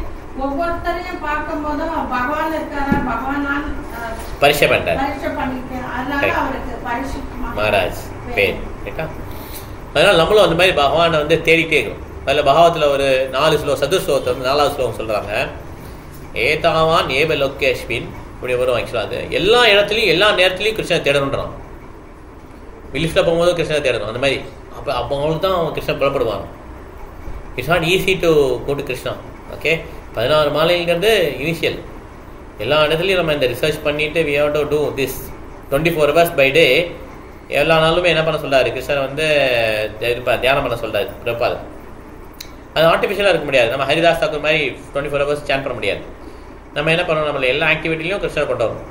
ஒவ்வொருத்தரையும் பார்க்கும் போதும் பகவான் இருக்காரா பகவான் பரிசை பண்றாரு. அதனால அவருக்கு பரிசு மகாராஜ் பேர் கேட்டா. அதனால நம்மளும் அந்த மாதிரி பகவானை வந்து தேடிட்டே இருக்கணும். அதில் பகவத்தில் ஒரு 4 ஸ்லோகம் சதுர்ஸ்லோகத்தை வந்து 4வது ஸ்லோகம் சொல்கிறாங்க. ஏதாவான் ஏப லோகேஷ்வின் இப்படி வரும். ஆக்சுவலாக அது எல்லா இடத்துலையும் எல்லா நேரத்துலையும் கிருஷ்ணனை தேடணுன்றான். லிஃப்ட்டில் போகும்போது கிருஷ்ணனை தேடணும். அந்த மாதிரி அப்போ அவங்களுக்கு தான் அவன் கிருஷ்ணன் புறப்படுவாங்க. It's not easy to go to Krishna. Okay, 16 மாலைங்கிறது இனிஷியல். எல்லா இடத்துலையும் நம்ம இந்த ரிசர்ச் பண்ணிவிட்டு we have to do this 24 hours by day. எல்லா நாளுமே என்ன பண்ண சொல்கிறாரு கிருஷ்ணன் வந்து தியானம் பண்ண சொல்கிறாரு பிரபாத். அது ஆர்டிஃபிஷியலாக இருக்க முடியாது. நம்ம ஹரிதாஸ் தாக்கூர் மாதிரி 24 hours சேன் பண்ண முடியாது. நம்ம என்ன பண்ணணும், நம்மள எல்லா ஆக்டிவிட்டிலையும் கிருஷ்ணர் கொண்டு வரணும்.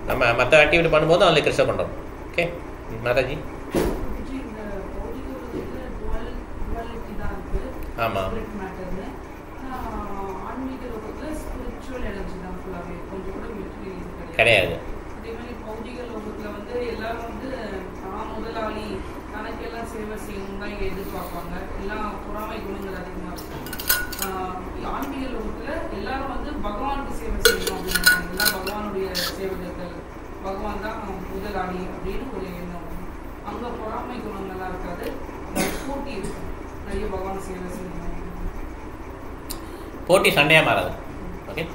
நம்ம மற்ற ஆக்டிவிட்டி பண்ணும்போது அதில் கிருஷ்ணர் கொண்டு வரணும். ஓகே மாதாஜி. ஆமாம் கிடையாது. அதே மாதிரி பௌதிக லோகத்துல வந்து எல்லாரும் வந்து நான் முதலாளி தனக்கெல்லாம் சேவை செய்யணும் தான் எதிர்பார்ப்பாங்க. எல்லாம் பொறாமை குணங்கள் அதிகமாக இருக்கும். ஆன்மீக லோகத்துல எல்லாரும் வந்து பகவானுக்கு சேவை செய்யணும் அப்படின்னு எல்லாம் பகவானுடைய சேவகர்கள், பகவான் தான் முதலாளி அப்படின்னு ஒரு எண்ணம். அங்க பொறாமை குணங்கள்லாம் இருக்காது, போட்டி இருக்கும். நிறைய பகவான் சேவை செய்யணும், போட்டி சண்டையா மாறாது. ஓகே.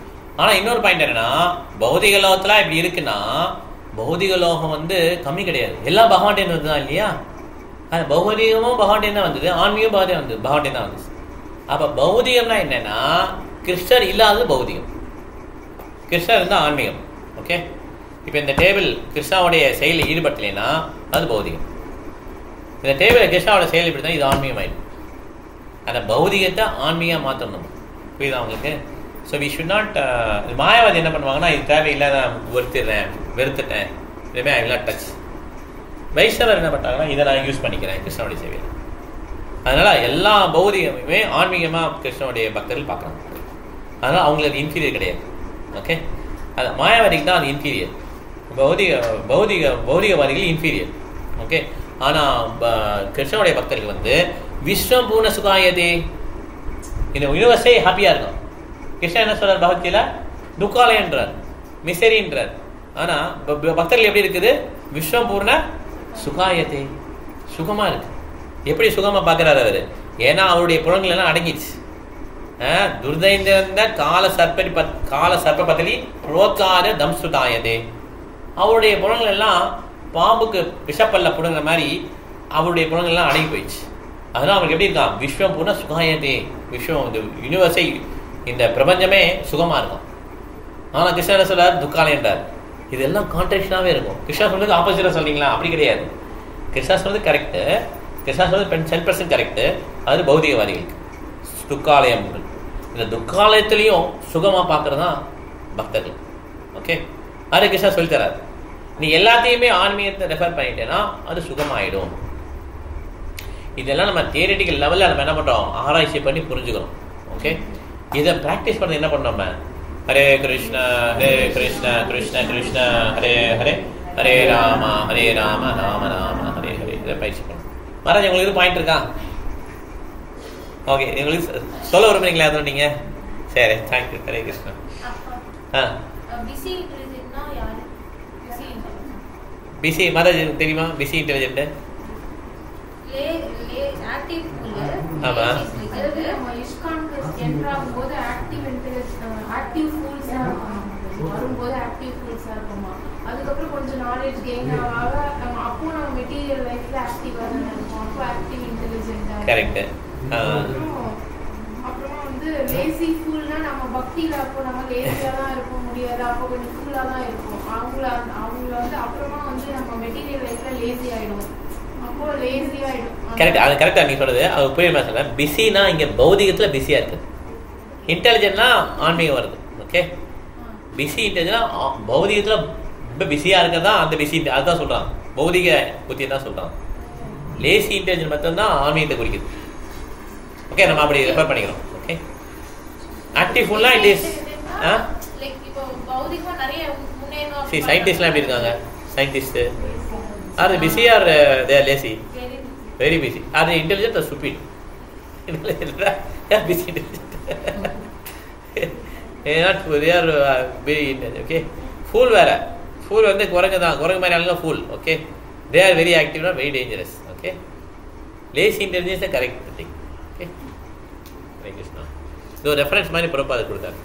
ஆனால் இன்னொரு பாயிண்ட் என்னன்னா, பௌதிக லோகத்தில் இப்படி இருக்குன்னா பௌதிக லோகம் வந்து கம்மி கிடையாது. எல்லாம் பகவான்டேன்னு வந்து தான் இல்லையா. அது பௌதிகமும் பகவான்டேன் தான் வந்தது, ஆன்மீகம் பகவான்டேன் தான் வந்தது. அப்போ பௌதிகம்னா என்னன்னா கிருஷ்ணர் இல்லாதது பௌதிகம், கிருஷ்ணர் இருந்தால் ஆன்மீகம். ஓகே. இப்போ இந்த டேபிள் கிருஷ்ணாவுடைய செயலில் ஈடுபட்டலைன்னா அது பௌதிகம். இந்த டேபிளை கிருஷ்ணாவோட செயல் இப்படி தான் இது ஆன்மீகம் ஆயிடும். அந்த பௌதிகத்தை ஆன்மீகம் மாற்றணும். புரியுதா உங்களுக்கு? So we should not. மாயாவாதி என்ன பண்ணுவாங்கன்னா, இது தேவையில்லாத வெறுத்துட்டேன், இதுமாதிரி ஐ வில் நாட் டச். வைஷ்ணவர் என்ன பண்ணுறாங்கன்னா, இதை நான் யூஸ் பண்ணிக்கிறேன் கிருஷ்ணனுடைய சேவையில். அதனால் எல்லா பௌதிகமுமே ஆன்மீகமாக கிருஷ்ணனுடைய பக்தர்கள் பார்க்குறாங்க. அதனால் அவங்களுக்கு அது இன்ஃபீரியர் கிடையாது. ஓகே. அது மாயாவாதிக்கு தான் அது இன்ஃபீரியர், பௌதிகவாதிகள் இன்ஃபீரியர். ஓகே. ஆனால் கிருஷ்ணனுடைய பக்தர்கள் வந்து விஸ்வம் பூர்ண சுகாயதே, இந்த யூனிவர்ஸே ஹாப்பியாக இருக்கும். கிருஷ்ணன் என்ன சொல்றார் பகவத்கீதையில? துக்காலயன்றார், மிசரின்றார். ஆனால் பக்தர்கள் எப்படி இருக்குது? விஸ்வம் பூர்ண சுகாயதே, சுகமாக இருக்கு. எப்படி சுகமாக பார்க்குறாரு அவர்? ஏன்னா அவருடைய புலன்கள் எல்லாம் அடங்கிடுச்சு. துர்தைந்த கால சர்ப்ப பத்தலி புரோக்காத தம்சுதாயதே. அவருடைய புலன்கள் எல்லாம் பாம்புக்கு விஷப்பல்ல புடுங்கிற மாதிரி அவருடைய புலன்கள் எல்லாம் அடங்கி போயிடுச்சு. அதனால் அவருக்கு எப்படி இருக்கான்? விஸ்வம் பூர்ண சுகாயதே, விஸ்வம் இந்த யூனிவர்ஸை இந்த பிரபஞ்சமே சுகமாக இருக்கும். ஆனால் கிருஷ்ணன் என்ன சொல்றார்? துக்காலயன்றார். இதெல்லாம் கான்ட்ராக்ஷனாகவே இருக்கும். கிருஷ்ணா சொல்றது ஆப்போசிட்டாக சொல்றீங்களா? அப்படி கிடையாது. கிருஷ்ணா சொல்றது கரெக்டு, கிருஷ்ணா சொல்றது 10% கரெக்டு. அது பௌதிகவாதிகளுக்கு துக்காலயம். இந்த துக்காலயத்திலையும் சுகமாக பார்க்கறது தான் பக்தர்கள். ஓகே. அது கிருஷ்ணா சொல்லித்தரார். நீ எல்லாத்தையுமே ஆன்மீகத்தை ரெஃபர் பண்ணிட்டேன்னா அது சுகமாயிடும். இதெல்லாம் நம்ம தியரிட்டிக்கல் லெவலில் நம்ம என்ன பண்ணுறோம்? ஆராய்ச்சி பண்ணி புரிஞ்சுக்கிறோம். ஓகே. இதை ப்ராக்டிஸ் பண்ண என்ன பண்ணோம்? நம்ம ஹரே கிருஷ்ண கிருஷ்ண கிருஷ்ண ஹரே ஹரே, ஹரே ராம ராம ராம ஹரே ஹரே. இதை பயிற்சி பண்ணணும். மகாராஜ் உங்களுக்கு இது பாயிண்ட் இருக்கா? ஓகே. உங்களுக்கு சொல்ல விரும்புறீங்களா? எதுவும் நீங்கள்? சரி, தேங்க்யூ. ஹரே கிருஷ்ணா. பிசி மகாராஜ் தெரியுமா? பிசி இன்டெலிஜென்ட். ஆமா. அதுக்கப்புறம் கொஞ்சம் நாலேஜ் கெயின் ஆக அப்போ நம்ம மெட்டீரியல் லைஃப்ல ஆக்டிவா தான் இருப்போம். அப்போ ஆக்டிவ் இன்டெலிஜென்ட்டா. கரெக்ட். அப்புறமா வந்து லேசி ஃபுல்னா நம்ம பக்தியில அப்போ நம்ம லேசியா தான் இருக்க முடியாது, அப்போ கொஞ்சம் ஃபுல்லா தான் இருப்போம். அவங்கள வந்து அப்புறமா வந்து நம்ம மெட்டீரியல் லைஃப்ல லேசி ஆயிடும். அப்போ லேசி ஆயிடும். கரெக்ட். அது கரெக்டா நீ சொல்றது. அது புரியுமா? சொல்ல பிஸினா இங்க பௌதிகத்துல பிஸியா இருக்கு. இன்டெலிஜென்ட்னா ஆன்மீகம் வருது. ஓகே, பிஸி இன்டெலிஜென்ட்னா பௌதிகத்தில் ரொம்ப பிஸியாக இருக்கிறதா அந்த பிஸி, அதுதான் சொல்கிறான், பௌதிக புத்தி தான் சொல்கிறான். லேசி இன்டெலிஜென்ட் மட்டும்தான் ஆன்மீகத்தை குறிக்குது. ஓகே, நம்ம அப்படி ரெஃபர் பண்ணிக்கிறோம். ஓகே, ஆக்டிவ் ஃபுல்லாக இட் இஸ் சயின்டிஸ்ட்லாம் எப்படி இருக்காங்க? Scientist are busy R they are lazy? Very busy. R they intelligent or stupid? Busy intelligent. Very intelligent. Okay, fool வேற. ஃபூல் வந்து குரங்கு தான், குரங்கு மாதிரி ஆளுங்க fool. Okay, they are very ஆக்டிவ்னா very dangerous. Okay, lazy intelligence தான் correct thing. Okay, Hare Krishna. இது ஒரு ரெஃபரன்ஸ் மாதிரி பிரபாதர் கொடுத்தாரு.